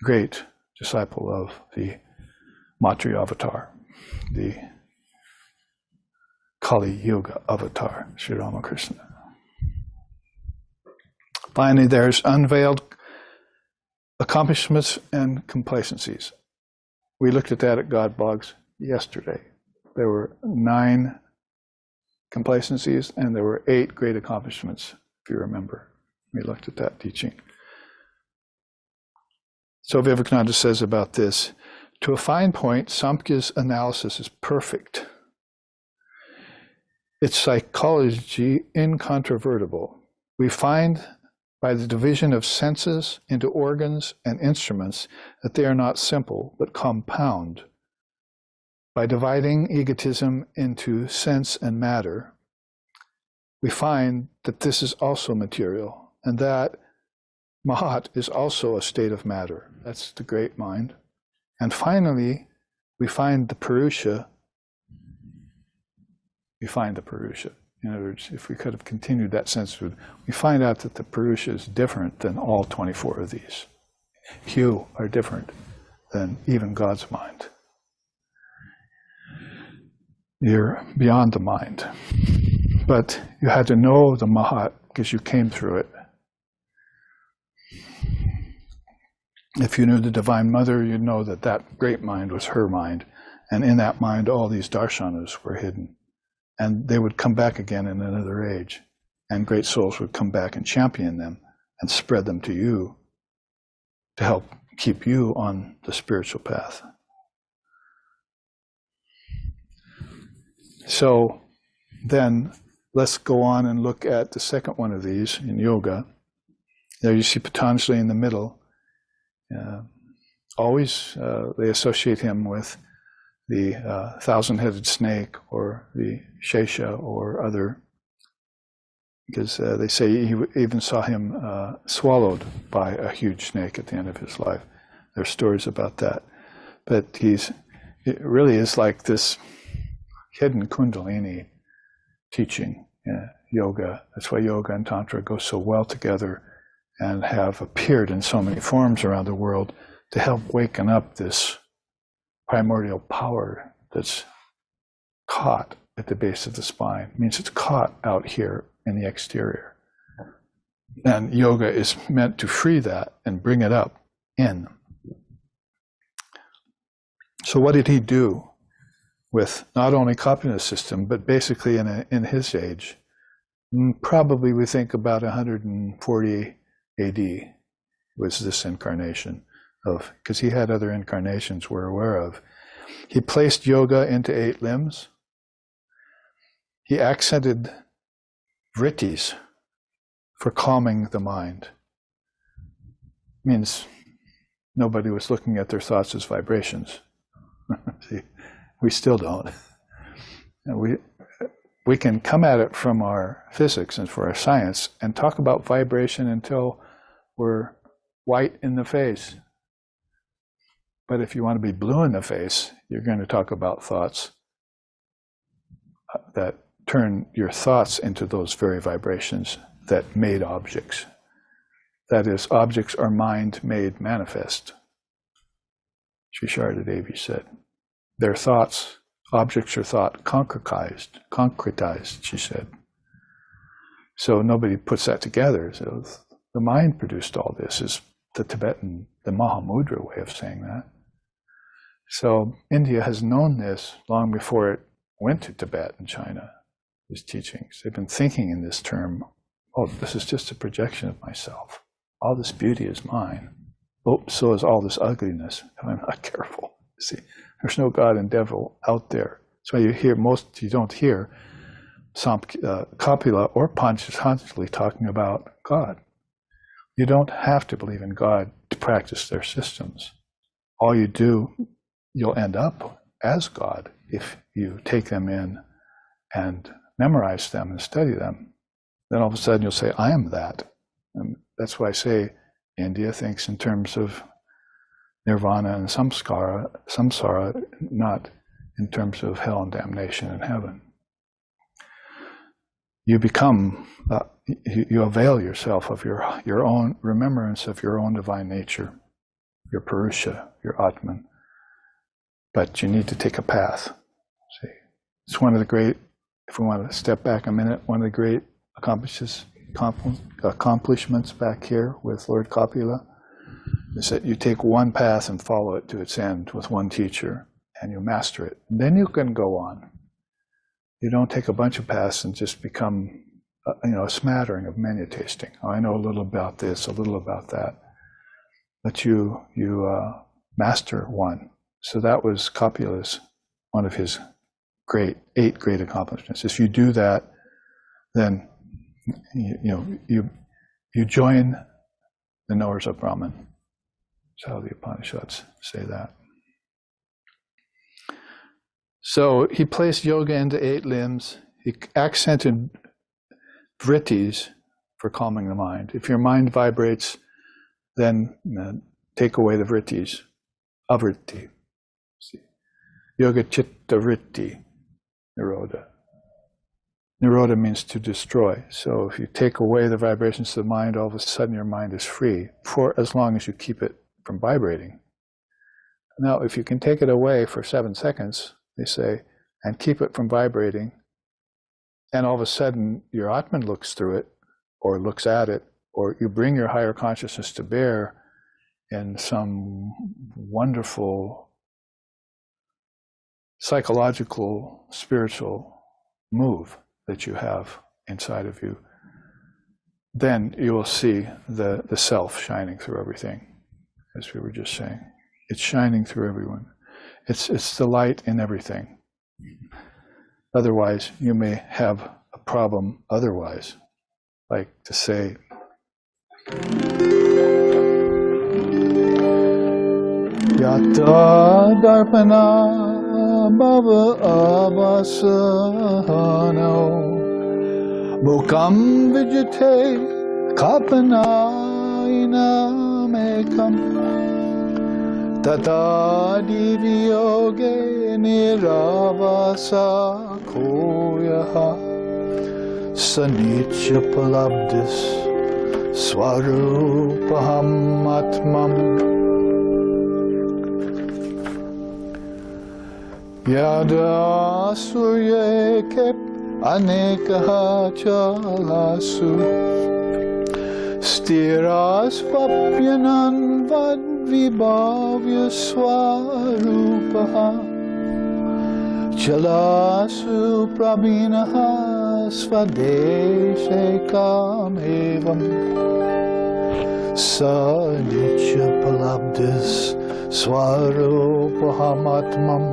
great disciple of the Matri avatar, the Kali Yuga avatar, Sri Ramakrishna. Finally, there's unveiled accomplishments and complacencies. We looked at that at God Blogs yesterday. There were 9 complacencies and there were 8 great accomplishments, if you remember. We looked at that teaching. So Vivekananda says about this, to a fine point, Samkhya's analysis is perfect. Its psychology incontrovertible. We find by the division of senses into organs and instruments that they are not simple, but compound. By dividing egotism into sense and matter, we find that this is also material, and that Mahat is also a state of matter. That's the great mind. And finally, we find the Purusha. In other words, if we could have continued that sense, we find out that the Purusha is different than all 24 of these. You are different than even God's mind. You're beyond the mind. But you had to know the Mahat because you came through it. If you knew the Divine Mother, you'd know that that great mind was her mind. And in that mind, all these darshanas were hidden. And they would come back again in another age. And great souls would come back and champion them and spread them to you to help keep you on the spiritual path. So then let's go on and look at the second one of these in yoga. There you see Patanjali in the middle. Always they associate him with the 1,000-headed snake or the Shesha or other, because they say he even saw him swallowed by a huge snake at the end of his life. There are stories about that. But it really is like this hidden Kundalini teaching, yoga. That's why yoga and Tantra go so well together and have appeared in so many forms around the world, to help waken up this primordial power that's caught at the base of the spine. It means it's caught out here in the exterior. And yoga is meant to free that and bring it up in. So what did he do with not only Kapil's system, but basically in his age? Probably we think about 140 AD was this incarnation of, because he had other incarnations we're aware of. He placed yoga into 8 limbs. He accented vrittis for calming the mind. Means nobody was looking at their thoughts as vibrations. See, we still don't. And we can come at it from our physics and for our science and talk about vibration until we're white in the face. But if you want to be blue in the face, you're going to talk about thoughts that turn your thoughts into those very vibrations that made objects. That is, objects are mind made manifest. Sri Devi said, their thoughts, objects are thought concretized, she said. So nobody puts that together. So the mind produced all this is the Tibetan, the Mahamudra way of saying that. So India has known this long before it went to Tibet and China, his teachings. They've been thinking in this term, oh, this is just a projection of myself. All this beauty is mine. Oh, so is all this ugliness. If I'm not careful. See, there's no God and devil out there. So you don't hear Kapila or Panchatanjali talking about God. You don't have to believe in God to practice their systems. All you do, you'll end up as God if you take them in and memorize them and study them. Then all of a sudden you'll say, I am that. And that's why I say India thinks in terms of nirvana and samsara, not in terms of hell and damnation and heaven. You become, you avail yourself of your own remembrance of your own divine nature, your Purusha, your Atman. But you need to take a path. See, it's one of the great, if we want to step back a minute, one of the great accomplishments back here with Lord Kapila is that you take one path and follow it to its end with one teacher, and you master it. And then you can go on. You don't take a bunch of paths and just become, a smattering of menu tasting. Oh, I know a little about this, a little about that. But you master one. So that was Kapila's, one of his 8 great accomplishments. If you do that, then you join the knowers of Brahman. That's how the Upanishads say that. So he placed yoga into 8 limbs. He accented vrittis for calming the mind. If your mind vibrates, then take away the vrittis, avritti. Yoga chitta vritti, nirodha. Nirodha means to destroy. So if you take away the vibrations of the mind, all of a sudden your mind is free, for as long as you keep it from vibrating. Now, if you can take it away for 7 seconds, they say, and keep it from vibrating, and all of a sudden your Atman looks through it, or looks at it, or you bring your higher consciousness to bear in some wonderful psychological, spiritual move that you have inside of you, then you will see the self shining through everything, as we were just saying. It's shining through everyone. It's the light in everything. Otherwise, you may have a problem otherwise, like to say, Yata darpana bhava avasano mukam vijate kapana inamekam tata divyoge niravasa koyaha sanitya palabdis swarupaham atmam. Yada surya kep anekaha chalasu stiras papyanan vad vibhavya swarupaha chalasu prabhinaha svadeshe kamevam sa nitya palabdis swarupahamatmam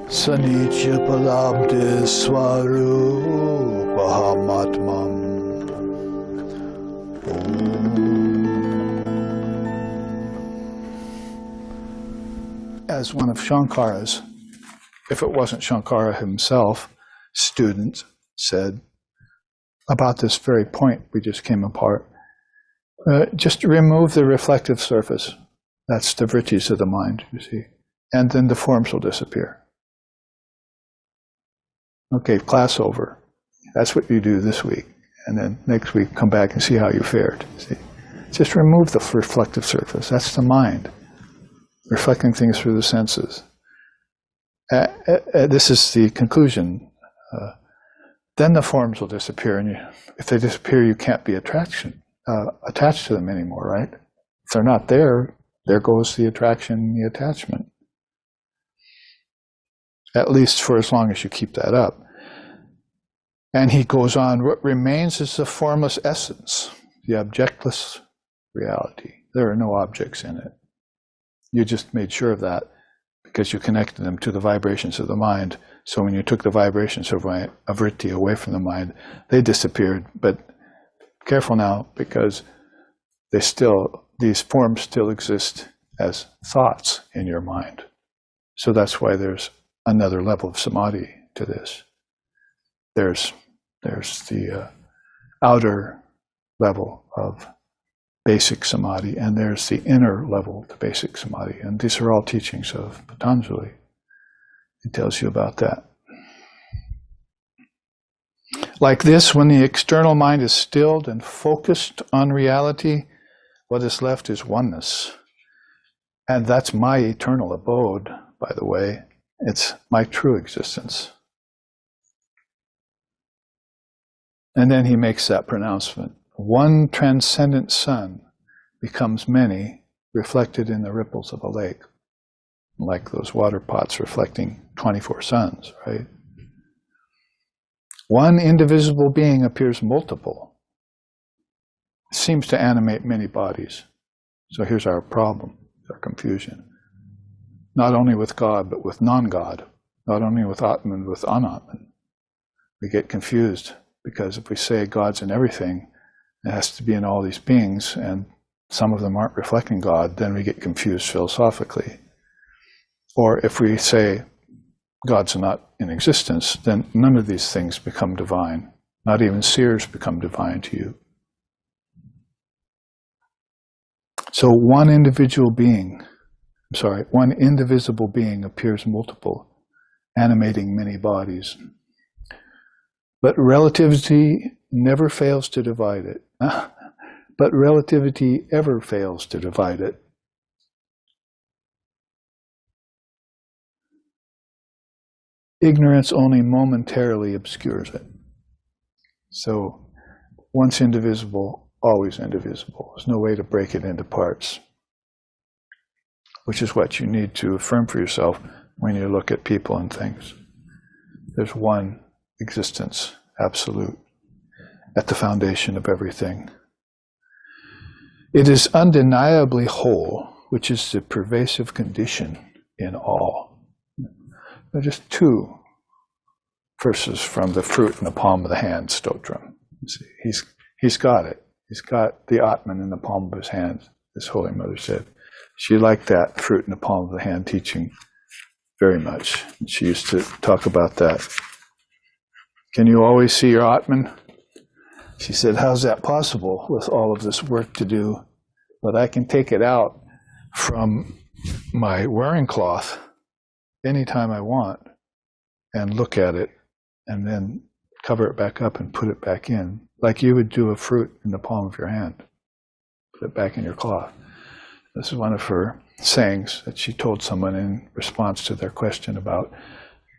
Sanitya palabdis swarupahamatmam. As one of Shankara's, if it wasn't Shankara himself, student said about this very point we just came apart, just remove the reflective surface. That's the vrittis of the mind, you see. And then the forms will disappear. Okay, class over. That's what you do this week. And then next week, come back and see how you fared. See? Just remove the reflective surface. That's the mind, reflecting things through the senses. This is the conclusion. Then the forms will disappear. And if they disappear, you can't be attached to them anymore, right? If they're not there, there goes the attraction and the attachment. At least for as long as you keep that up. And he goes on, what remains is the formless essence, the objectless reality. There are no objects in it. You just made sure of that because you connected them to the vibrations of the mind. So when you took the vibrations of vritti away from the mind, they disappeared. But careful now, because these forms still exist as thoughts in your mind. So that's why there's another level of samadhi to this. There's the outer level of basic samadhi, and there's the inner level of basic samadhi. And these are all teachings of Patanjali. It tells you about that. Like this, when the external mind is stilled and focused on reality, what is left is oneness. And that's my eternal abode, by the way. It's my true existence. And then he makes that pronouncement. One transcendent sun becomes many, reflected in the ripples of a lake. Like those water pots reflecting 24 suns, right? One indivisible being appears multiple. It seems to animate many bodies. So here's our problem, our confusion. Not only with God, but with non-God. Not only with Atman, but with Anatman. We get confused because if we say God's in everything, it has to be in all these beings, and some of them aren't reflecting God, then we get confused philosophically. Or if we say God's not in existence, then none of these things become divine. Not even seers become divine to you. So one indivisible being appears multiple, animating many bodies. But relativity never fails to divide it. But relativity ever fails to divide it. Ignorance only momentarily obscures it. So once indivisible, always indivisible. There's no way to break it into parts, which is what you need to affirm for yourself when you look at people and things. There's one existence, absolute, at the foundation of everything. It is undeniably whole, which is the pervasive condition in all. There are just two verses from the fruit in the palm of the hand, Stotram. He's got it. He's got the Atman in the palm of his hand, this Holy Mother said. She liked that fruit in the palm of the hand teaching very much. She used to talk about that. Can you always see your Atman? She said, how's that possible with all of this work to do? But I can take it out from my wearing cloth anytime I want and look at it and then cover it back up and put it back in, like you would do a fruit in the palm of your hand. Put it back in your cloth. This is one of her sayings that she told someone in response to their question about,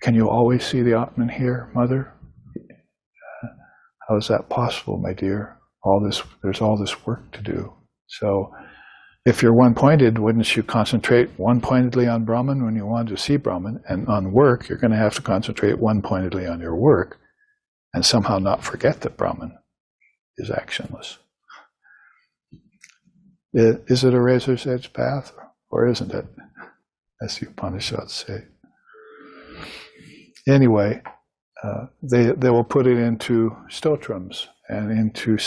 can you always see the Atman here, Mother? How is that possible, my dear? There's all this work to do. So if you're one-pointed, wouldn't you concentrate one-pointedly on Brahman when you want to see Brahman? And on work, you're going to have to concentrate one-pointedly on your work and somehow not forget that Brahman is actionless. Is it a razor's edge path or isn't it? As the Upanishads say. Anyway, they will put it into stotrams and into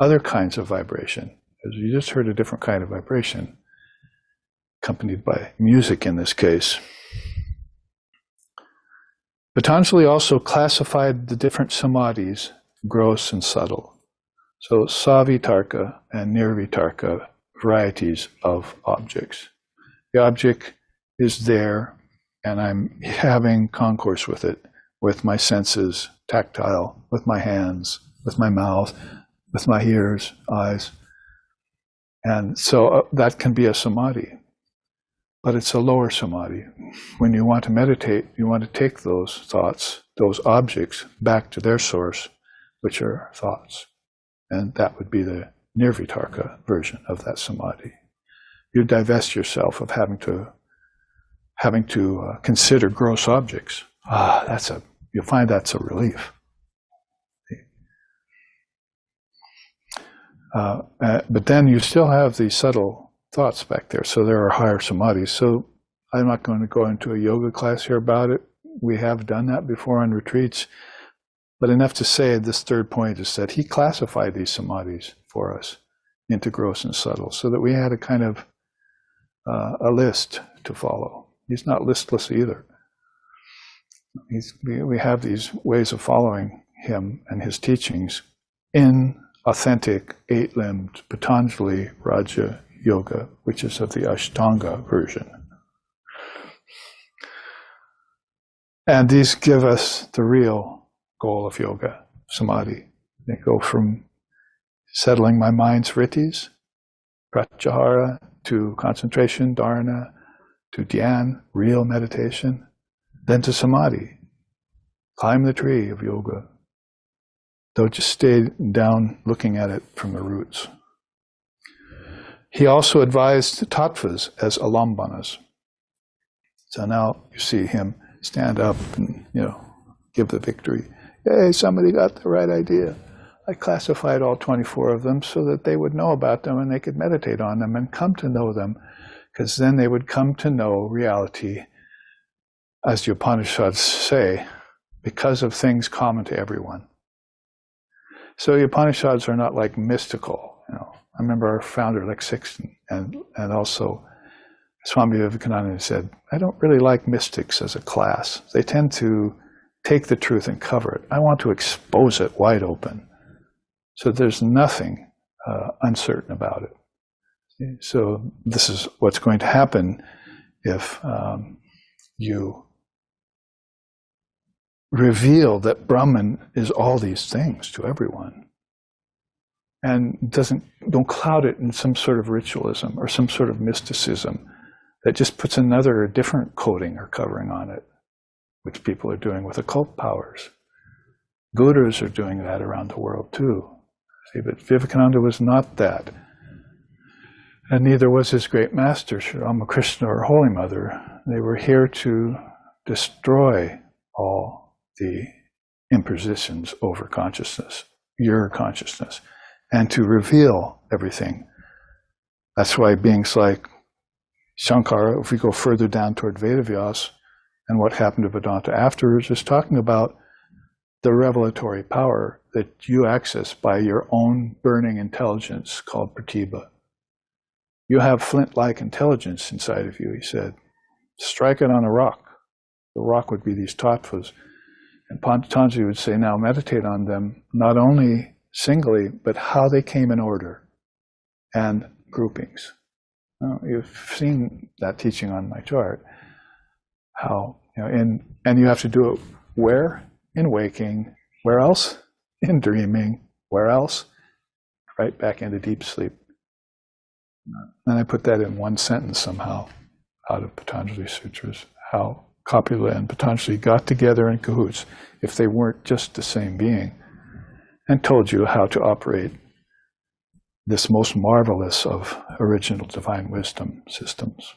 other kinds of vibration. As you just heard a different kind of vibration, accompanied by music in this case. Patanjali also classified the different samadhis, gross and subtle. So savitarka and nirvitarka varieties of objects. The object is there, and I'm having concourse with it, with my senses, tactile, with my hands, with my mouth, with my ears, eyes. And so that can be a samadhi, but it's a lower samadhi. When you want to meditate, you want to take those thoughts, those objects, back to their source, which are thoughts. And that would be the nirvitarka version of that samadhi. You divest yourself of having to consider gross objects. You'll find that's a relief. But then you still have these subtle thoughts back there. So there are higher samadhis. So I'm not going to go into a yoga class here about it. We have done that before on retreats. But enough to say this third point is that he classified these samadhis for us into gross and subtle so that we had a kind of a list to follow. He's not listless either. We have these ways of following him and his teachings in authentic eight-limbed Patanjali Raja Yoga, which is of the Ashtanga version. And these give us the real goal of yoga, samadhi. They go from settling my mind's vrittis, pratyahara, to concentration, dharana, to dhyan, real meditation, then to samadhi. Climb the tree of yoga. Don't just stay down looking at it from the roots. He also advised tattvas as alambanas. So now you see him stand up and, give the victory. Hey, somebody got the right idea. I classified all 24 of them so that they would know about them and they could meditate on them and come to know them, because then they would come to know reality, as the Upanishads say, because of things common to everyone. So the Upanishads are not like mystical. I remember our founder, Lex Sixton, and also Swami Vivekananda said, I don't really like mystics as a class. They tend to take the truth and cover it. I want to expose it wide open. So there's nothing uncertain about it. So this is what's going to happen if you reveal that Brahman is all these things to everyone, and don't cloud it in some sort of ritualism or some sort of mysticism that just puts a different coating or covering on it, which people are doing with occult powers. Gurus are doing that around the world too. See, but Vivekananda was not that. And neither was his great master, Sri Ramakrishna or Holy Mother. They were here to destroy all the impositions over consciousness, your consciousness, and to reveal everything. That's why beings like Shankara, if we go further down toward Vedavyas, and what happened to Vedanta afterwards, is talking about the revelatory power that you access by your own burning intelligence called pratibha. You have flint-like intelligence inside of you, he said. Strike it on a rock. The rock would be these tattvas. And Patanjali would say, now meditate on them, not only singly, but how they came in order and groupings. You've seen that teaching on my chart. How, and you have to do it where? In waking. Where else? In dreaming. Where else? Right back into deep sleep. And I put that in one sentence somehow out of Patanjali Sutras, how Copula and Patanjali got together in cahoots, if they weren't just the same being, and told you how to operate this most marvelous of original divine wisdom systems.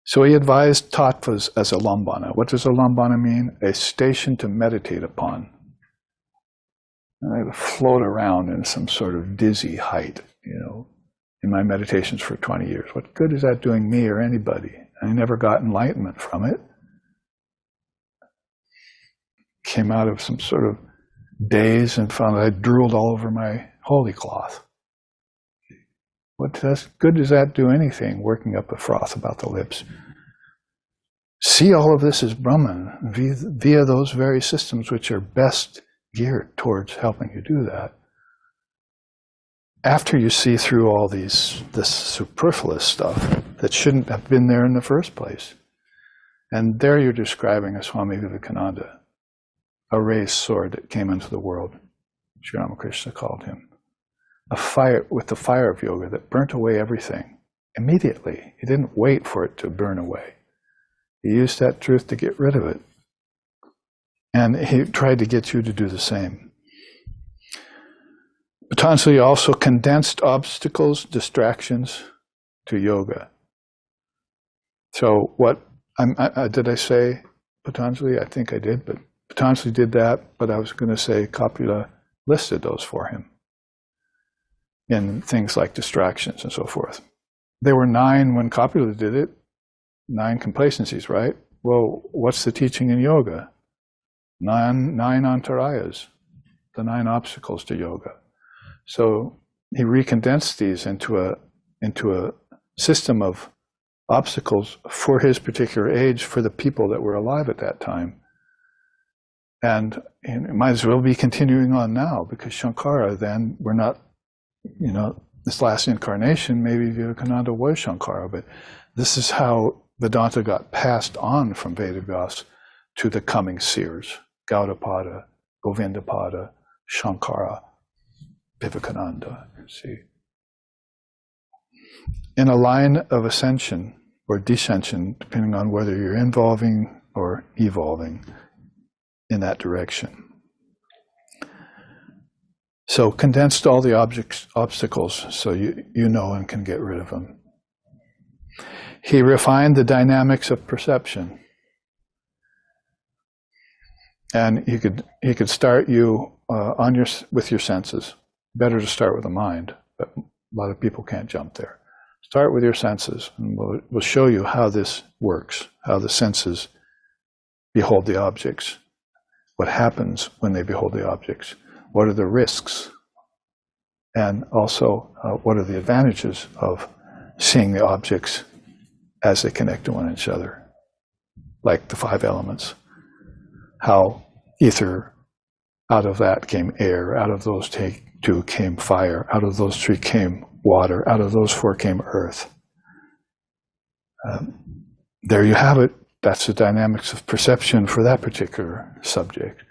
So he advised tattvas as a lambana. What does a lambana mean? A station to meditate upon. And I would float around in some sort of dizzy height, in my meditations for 20 years. What good is that doing me or anybody? I never got enlightenment from it. Came out of some sort of daze and found I drooled all over my holy cloth. What good does that do anything, working up a froth about the lips? See all of this as Brahman via those very systems which are best geared towards helping you do that. After you see through all this superfluous stuff that shouldn't have been there in the first place. And there you're describing a Swami Vivekananda, a raised sword that came into the world, Sri Ramakrishna called him. A fire, with the fire of yoga that burnt away everything immediately. He didn't wait for it to burn away. He used that truth to get rid of it. And he tried to get you to do the same. Patanjali also condensed obstacles, distractions to yoga. So what, did I say Patanjali? I think I did, but Patanjali did that, but I was going to say Copula listed those for him in things like distractions and so forth. There were 9 when Copula did it, 9 complacencies, right? Well, what's the teaching in yoga? 9 antarayas, the 9 obstacles to yoga. So he recondensed these into a system of obstacles for his particular age, for the people that were alive at that time. And it might as well be continuing on now, because Shankara then, we're not, this last incarnation, maybe Vivekananda was Shankara, but this is how Vedanta got passed on from Vedavyas to the coming seers, Gaudapada, Govindapada, Shankara, Vivekananda, see. In a line of ascension or descension, depending on whether you're involving or evolving in that direction. So condensed all the obstacles so you know and can get rid of them. He refined the dynamics of perception. And he could start you with your senses. Better to start with the mind, but a lot of people can't jump there. Start with your senses, and we'll show you how this works, how the senses behold the objects, what happens when they behold the objects, what are the risks, and also what are the advantages of seeing the objects as they connect to one another, like the 5 elements. How ether, out of that came air, out of those 2 came fire, out of those 3 came water, out of those 4 came earth. There you have it. That's the dynamics of perception for that particular subject.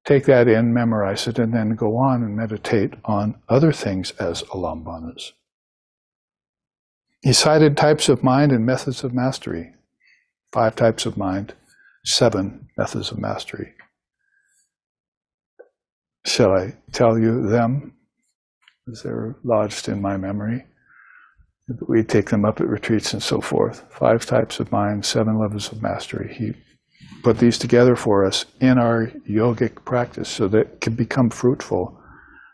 Take that in, memorize it, and then go on and meditate on other things as alambanas. He cited types of mind and methods of mastery. 5 types of mind, 7 methods of mastery. Shall I tell you them? Because they're lodged in my memory. We take them up at retreats and so forth. 5 types of mind, 7 levels of mastery. He put these together for us in our yogic practice so that it can become fruitful,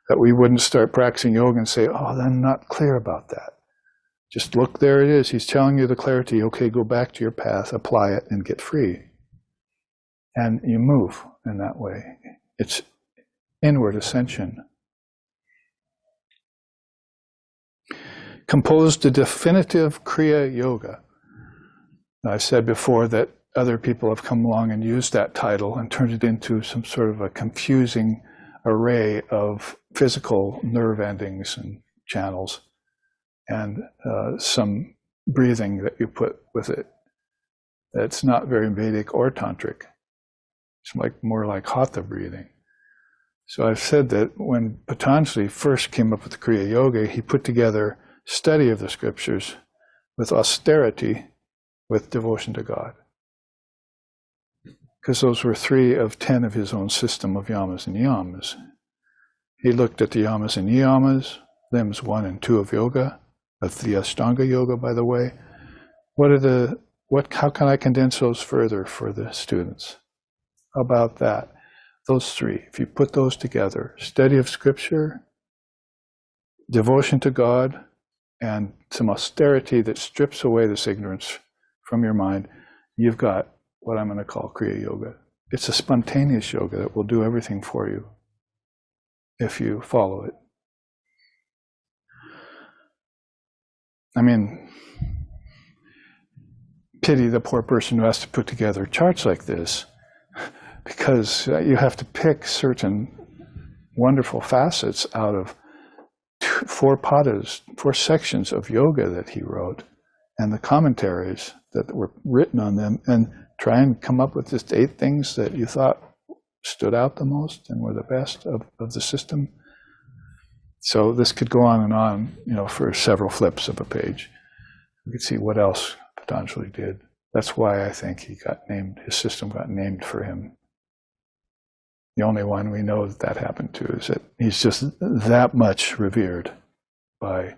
that we wouldn't start practicing yoga and say, oh, I'm not clear about that. Just look, there it is. He's telling you the clarity. Okay, go back to your path, apply it, and get free. And you move in that way. It's inward ascension. Composed a definitive Kriya Yoga. I said before that other people have come along and used that title and turned it into some sort of a confusing array of physical nerve endings and channels, and some breathing that you put with it. That's not very Vedic or Tantric. It's more like Hatha breathing. So I've said that when Patanjali first came up with the Kriya Yoga, he put together study of the scriptures with austerity, with devotion to God. Because those were 3 of 10 of his own system of yamas and niyamas. He looked at the yamas and niyamas, limbs 1 and 2 of yoga, of the Ashtanga yoga, by the way. How can I condense those further for the students? How about that? Those 3, if you put those together, study of scripture, devotion to God, and some austerity that strips away this ignorance from your mind, you've got what I'm going to call Kriya Yoga. It's a spontaneous yoga that will do everything for you if you follow it. I mean, pity the poor person who has to put together charts like this, because you have to pick certain wonderful facets out of 4 padas, 4 sections of yoga that he wrote, and the commentaries that were written on them, and try and come up with just 8 things that you thought stood out the most and were the best of the system. So this could go on and on, for several flips of a page. We could see what else Patanjali did. That's why I think his system got named for him. The only one we know that happened to is that he's just that much revered by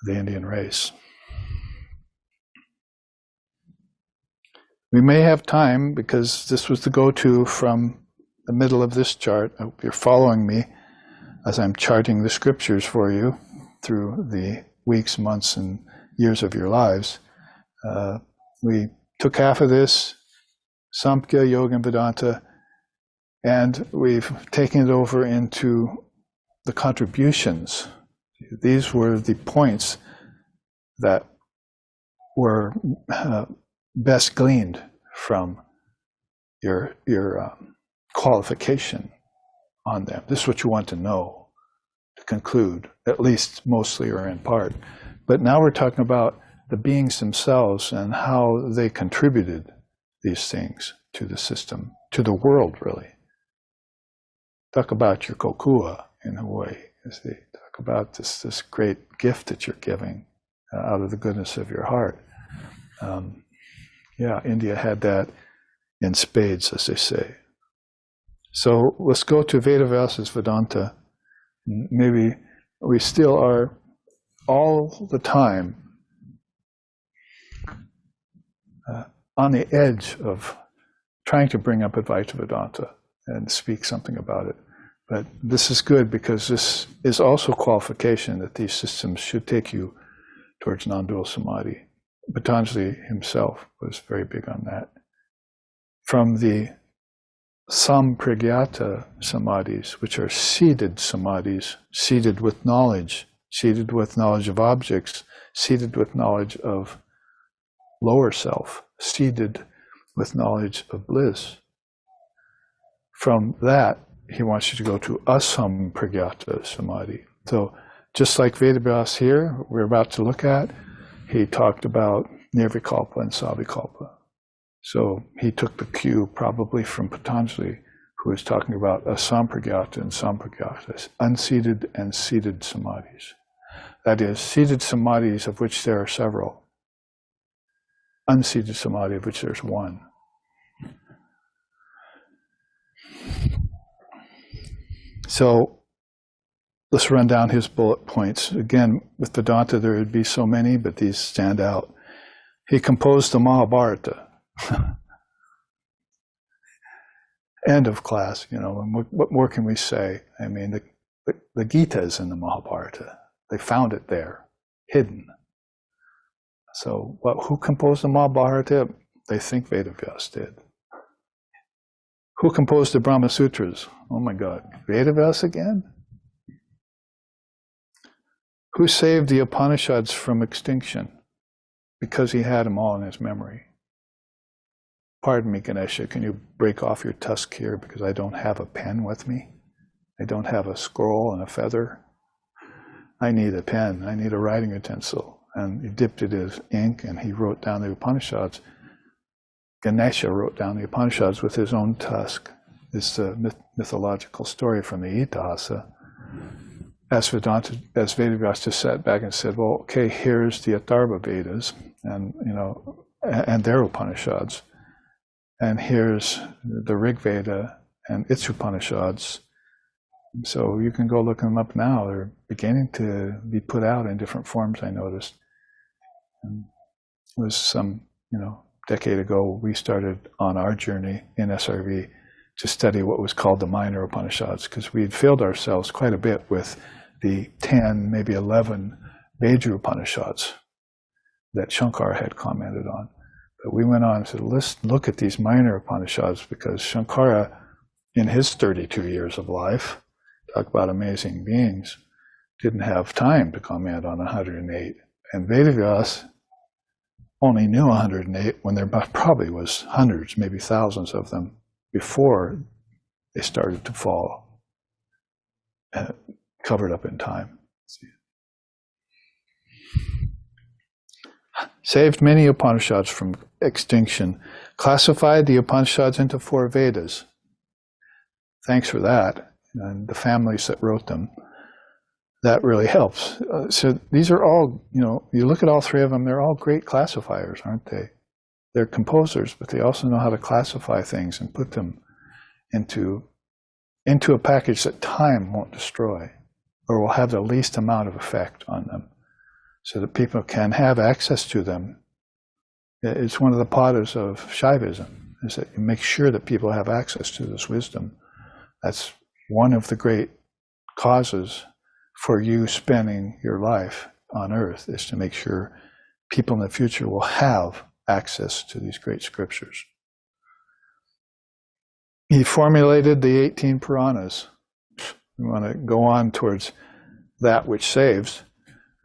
the Indian race. We may have time, because this was the go-to from the middle of this chart. I hope you're following me as I'm charting the scriptures for you through the weeks, months, and years of your lives. We took half of this, Samkhya, Yoga, and Vedanta, and we've taken it over into the contributions. These were the points that were best gleaned from your qualification on them. This is what you want to know to conclude, at least mostly or in part. But now we're talking about the beings themselves and how they contributed these things to the system, to the world, really. Talk about your kokua in a way, as they talk about this great gift that you're giving out of the goodness of your heart. India had that in spades, as they say. So let's go to Vedavyas's Vedanta. Maybe we still are all the time on the edge of trying to bring up Advaita Vedanta and speak something about it. But this is good, because this is also qualification that these systems should take you towards non-dual samadhi. Patanjali himself was very big on that. From the sampragyata samadhis, which are seated samadhis, seated with knowledge of objects, seated with knowledge of lower self, seated with knowledge of bliss. From that, he wants you to go to asampragyata samadhi. So just like Vedavyas here, we're about to look at, he talked about nirvikalpa and savikalpa. So he took the cue probably from Patanjali, who was talking about asampragyata and sampragyata, unseated and seated samadhis. That is, seated samadhis of which there are several, unseated samadhi of which there's one. So let's run down his bullet points. Again, with Vedanta there would be so many, but these stand out. He composed the Mahabharata. End of class, and what more can we say? I mean, the Gita is in the Mahabharata. They found it there, hidden. So who composed the Mahabharata? They think Vedavyas did. Who composed the Brahma Sutras? Oh my God, Vedavyas again? Who saved the Upanishads from extinction? Because he had them all in his memory. Pardon me, Ganesha, can you break off your tusk here, because I don't have a pen with me? I don't have a scroll and a feather. I need a pen, I need a writing utensil. And he dipped it in his ink and he wrote down the Upanishads. Ganesha wrote down the Upanishads with his own tusk. is the mythological story from the Itihasa. As Vedavyas just sat back and said, well, okay, here's the Atharva Vedas and, and their Upanishads. And here's the Rig Veda and its Upanishads. So you can go look them up now. They're beginning to be put out in different forms, I noticed. And it was some, decade ago, we started on our journey in SRV to study what was called the minor Upanishads, because we had filled ourselves quite a bit with the 10, maybe 11 major Upanishads that Shankara had commented on. But we went on and said, let's look at these minor Upanishads, because Shankara, in his 32 years of life, talk about amazing beings, didn't have time to comment on 108. And Vedavyas only knew 108 when there probably was hundreds, maybe thousands of them before they started to fall, covered up in time. Saved many Upanishads from extinction, classified the Upanishads into 4 Vedas. Thanks for that, and the families that wrote them. That really helps. So these are all, you look at all 3 of them, they're all great classifiers, aren't they? They're composers, but they also know how to classify things and put them into a package that time won't destroy, or will have the least amount of effect on them, so that people can have access to them. It's one of the padas of Shaivism, is that you make sure that people have access to this wisdom. That's one of the great causes for you spending your life on earth, is to make sure people in the future will have access to these great scriptures. He formulated the 18 Puranas. We want to go on towards that which saves,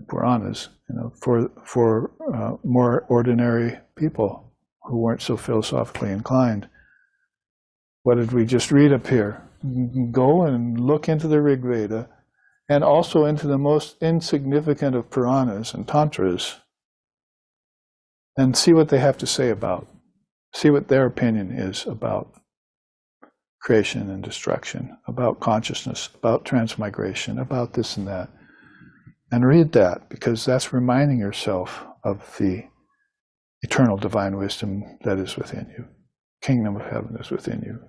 Puranas, for more ordinary people who weren't so philosophically inclined. What did we just read up here? Go and look into the Rig Veda, and also into the most insignificant of Puranas and Tantras, and see what they have to say see what their opinion is about creation and destruction, about consciousness, about transmigration, about this and that. And read that, because that's reminding yourself of the eternal divine wisdom that is within you. Kingdom of heaven is within you.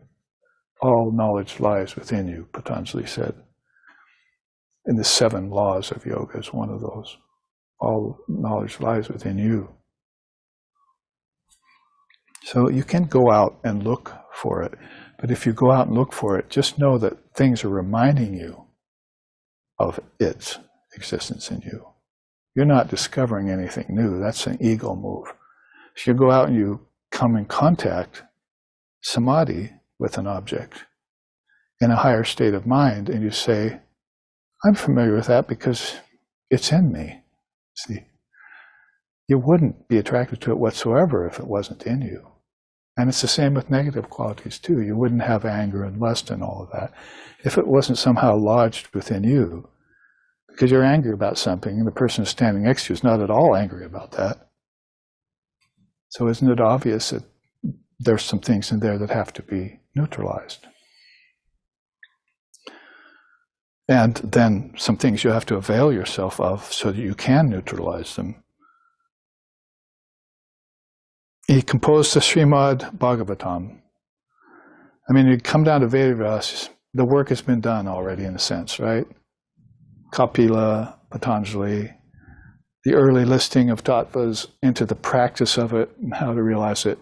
All knowledge lies within you, Patanjali said. And the 7 laws of yoga is one of those. All knowledge lies within you. So you can go out and look for it. But if you go out and look for it, just know that things are reminding you of its existence in you. You're not discovering anything new. That's an ego move. If you go out and you come in contact, samadhi, with an object in a higher state of mind, and you say, I'm familiar with that because it's in me. See, you wouldn't be attracted to it whatsoever if it wasn't in you. And it's the same with negative qualities too. You wouldn't have anger and lust and all of that if it wasn't somehow lodged within you, because you're angry about something and the person standing next to you is not at all angry about that. So isn't it obvious that there's some things in there that have to be neutralized? And then some things you have to avail yourself of so that you can neutralize them. He composed the Srimad Bhagavatam. I mean, you come down to Vedavyas, the work has been done already in a sense, right? Kapila, Patanjali, the early listing of tattvas into the practice of it and how to realize it,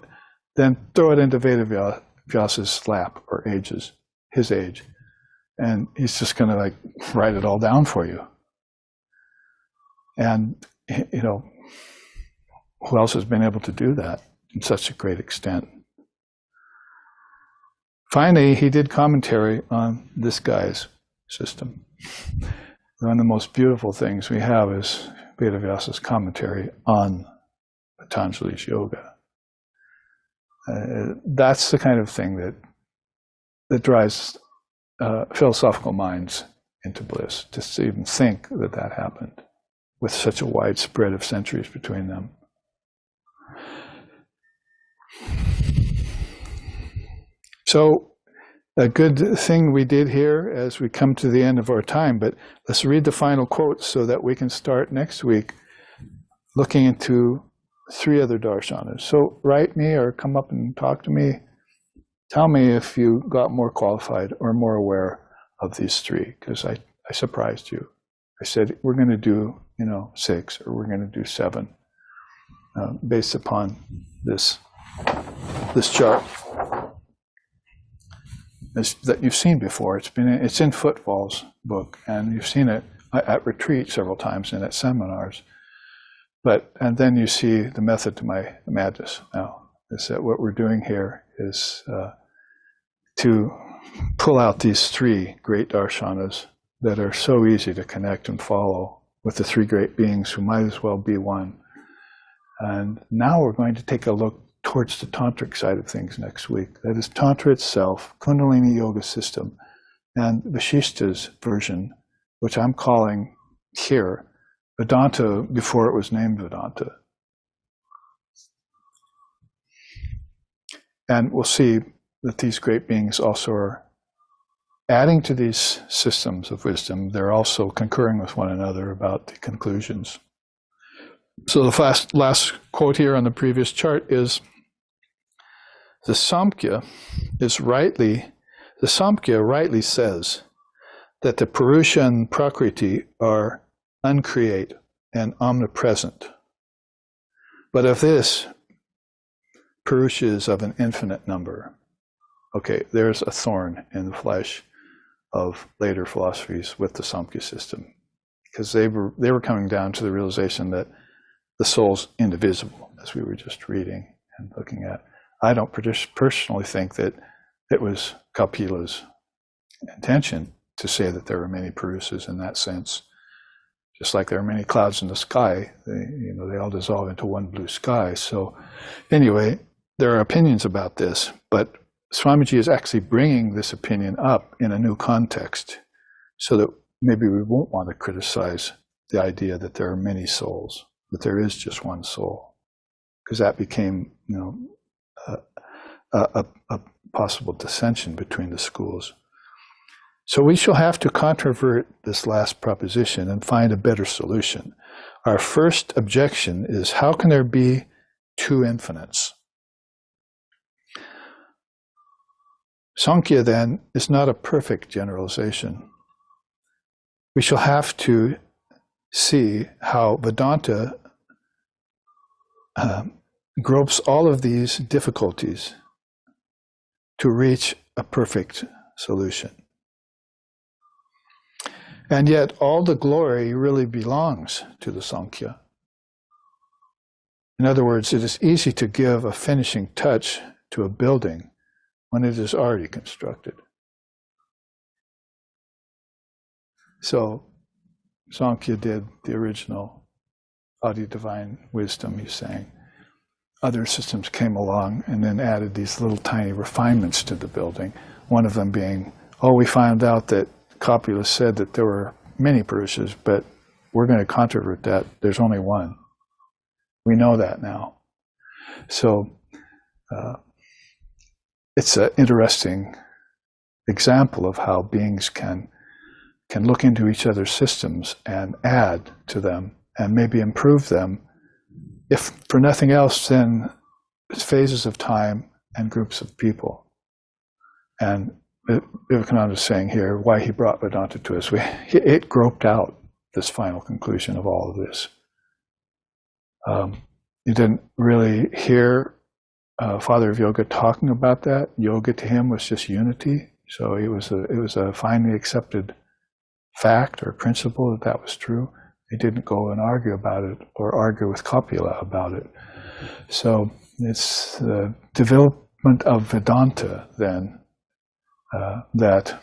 then throw it into Vedavyas's lap, or his age. And he's just going to write it all down for you. And, who else has been able to do that in such a great extent? Finally, he did commentary on this guy's system. One of the most beautiful things we have is Vedavyasa's commentary on Patanjali's yoga. That's the kind of thing that drives philosophical minds into bliss, just to even think that happened with such a wide spread of centuries between them. So a good thing we did here as we come to the end of our time, but let's read the final quote so that we can start next week looking into 3 other darshanas. So write me or come up and talk to me. Tell me if you got more qualified or more aware of these 3, because I surprised you. I said, we're going to do, 6, or we're going to do 7, based upon this chart that you've seen before. It's in Footfall's book, and you've seen it at retreat several times and at seminars. And then you see the method to my madness now, is that what we're doing here is to pull out these 3 great darshanas that are so easy to connect and follow with the 3 great beings who might as well be one. And now we're going to take a look towards the tantric side of things next week. That is Tantra itself, Kundalini Yoga system, and Vashishta's version, which I'm calling here Vedanta before it was named Vedanta. And we'll see that these great beings also are adding to these systems of wisdom. They're also concurring with one another about the conclusions. So the last quote here on the previous chart is, the Samkhya rightly says that the Purusha and Prakriti are uncreate and omnipresent. But of this, Purusha is of an infinite number. Okay, there's a thorn in the flesh of later philosophies with the Samkhya system, because they were coming down to the realization that the soul's indivisible, as we were just reading and looking at. I don't personally think that it was Kapila's intention to say that there were many Purusas in that sense. Just like there are many clouds in the sky, they all dissolve into one blue sky. So anyway, there are opinions about this, but Swamiji is actually bringing this opinion up in a new context so that maybe we won't want to criticize the idea that there are many souls, that there is just one soul, because that became, a possible dissension between the schools. So we shall have to controvert this last proposition and find a better solution. Our first objection is, how can there be 2 infinites? Sankhya, then, is not a perfect generalization. We shall have to see how Vedanta gropes all of these difficulties to reach a perfect solution. And yet all the glory really belongs to the Sankhya. In other words, it is easy to give a finishing touch to a building when it is already constructed. So Sankhya did the original Adi Divine Wisdom, he's saying. Other systems came along and then added these little tiny refinements to the building. One of them being, we found out that Kapila said that there were many Purushas, but we're going to controvert that. There's only one. We know that now. So it's an interesting example of how beings can look into each other's systems and add to them and maybe improve them, if for nothing else than phases of time and groups of people. And Vivekananda is saying here why he brought Vedanta to us. It groped out this final conclusion of all of this. You didn't really hear Father of Yoga talking about that. Yoga to him was just unity. So it was a finally accepted fact or principle that was true. He didn't go and argue about it or argue with Kapila about it. So it's the development of Vedanta then that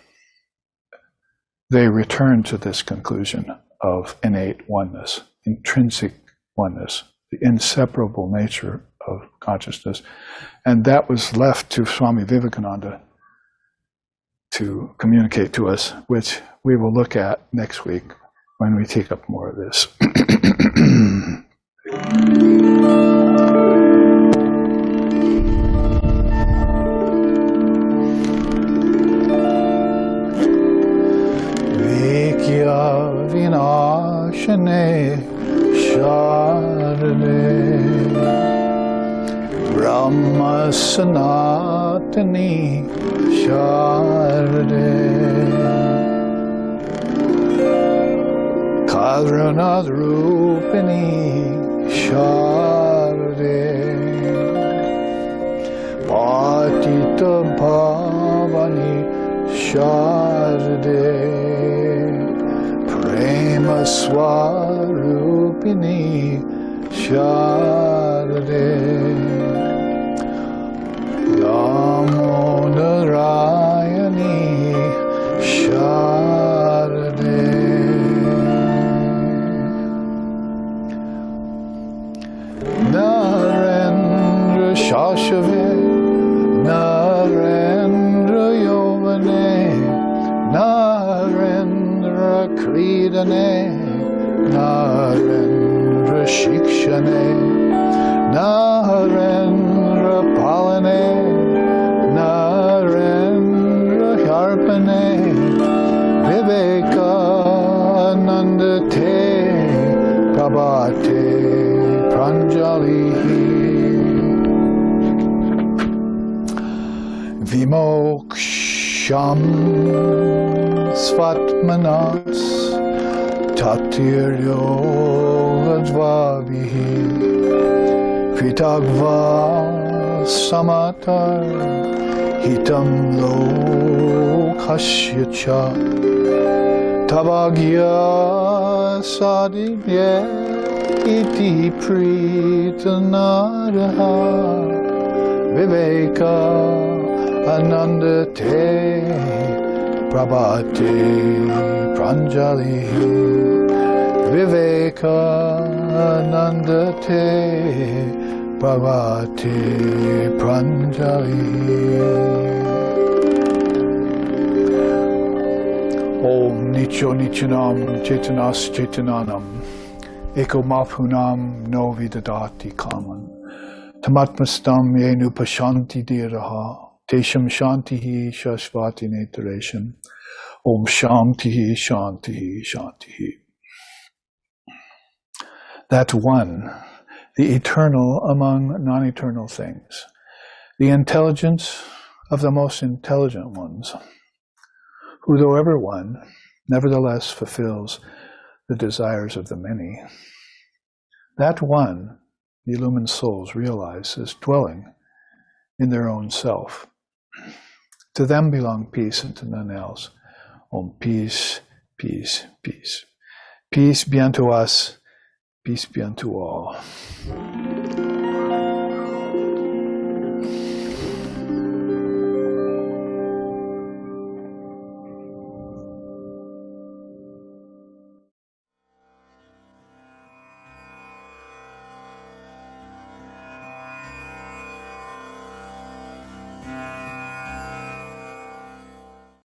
they return to this conclusion of innate oneness, intrinsic oneness, the inseparable nature of consciousness. And that was left to Swami Vivekananda to communicate to us, which we will look at next week when we take up more of this. Shikshane Sharade Brahma Sanatani Sharade Karuna Rupini Sharade Patita Bhavani Sharade Prema Swarupini Sharade Damodarayani Sharade Narendra Shashave Narendra Yovane Narendra Kridane Narendra Shikshane Narendra Palane Narendra Harpane Viveka Nandate Prabhate Pranjali Vimoksham Svatmanas Tatir Yogadvavihi Pitagva Samatar Hitam Lokashyacha Tavagya Sadibye Iti Pritanaraha Viveka Anandate Prabhate Pranjali Viveka Anandate Prabhate Pranjali Om Nicho Nichanam Chaitanas Chaitananam Eko Mapunam No Vidadati Kaman Tamatmastam Yenu Pashanti Diraha Tesham Shantihi Shashvati Netaresham Om Shantihi Shantihi Shantihi. That one, the eternal among non-eternal things, the intelligence of the most intelligent ones, who though ever one, nevertheless fulfills the desires of the many. That one, the illumined souls realize, is dwelling in their own self. To them belong peace and to none else. Om, peace, peace, peace. Peace be unto us, peace be unto all.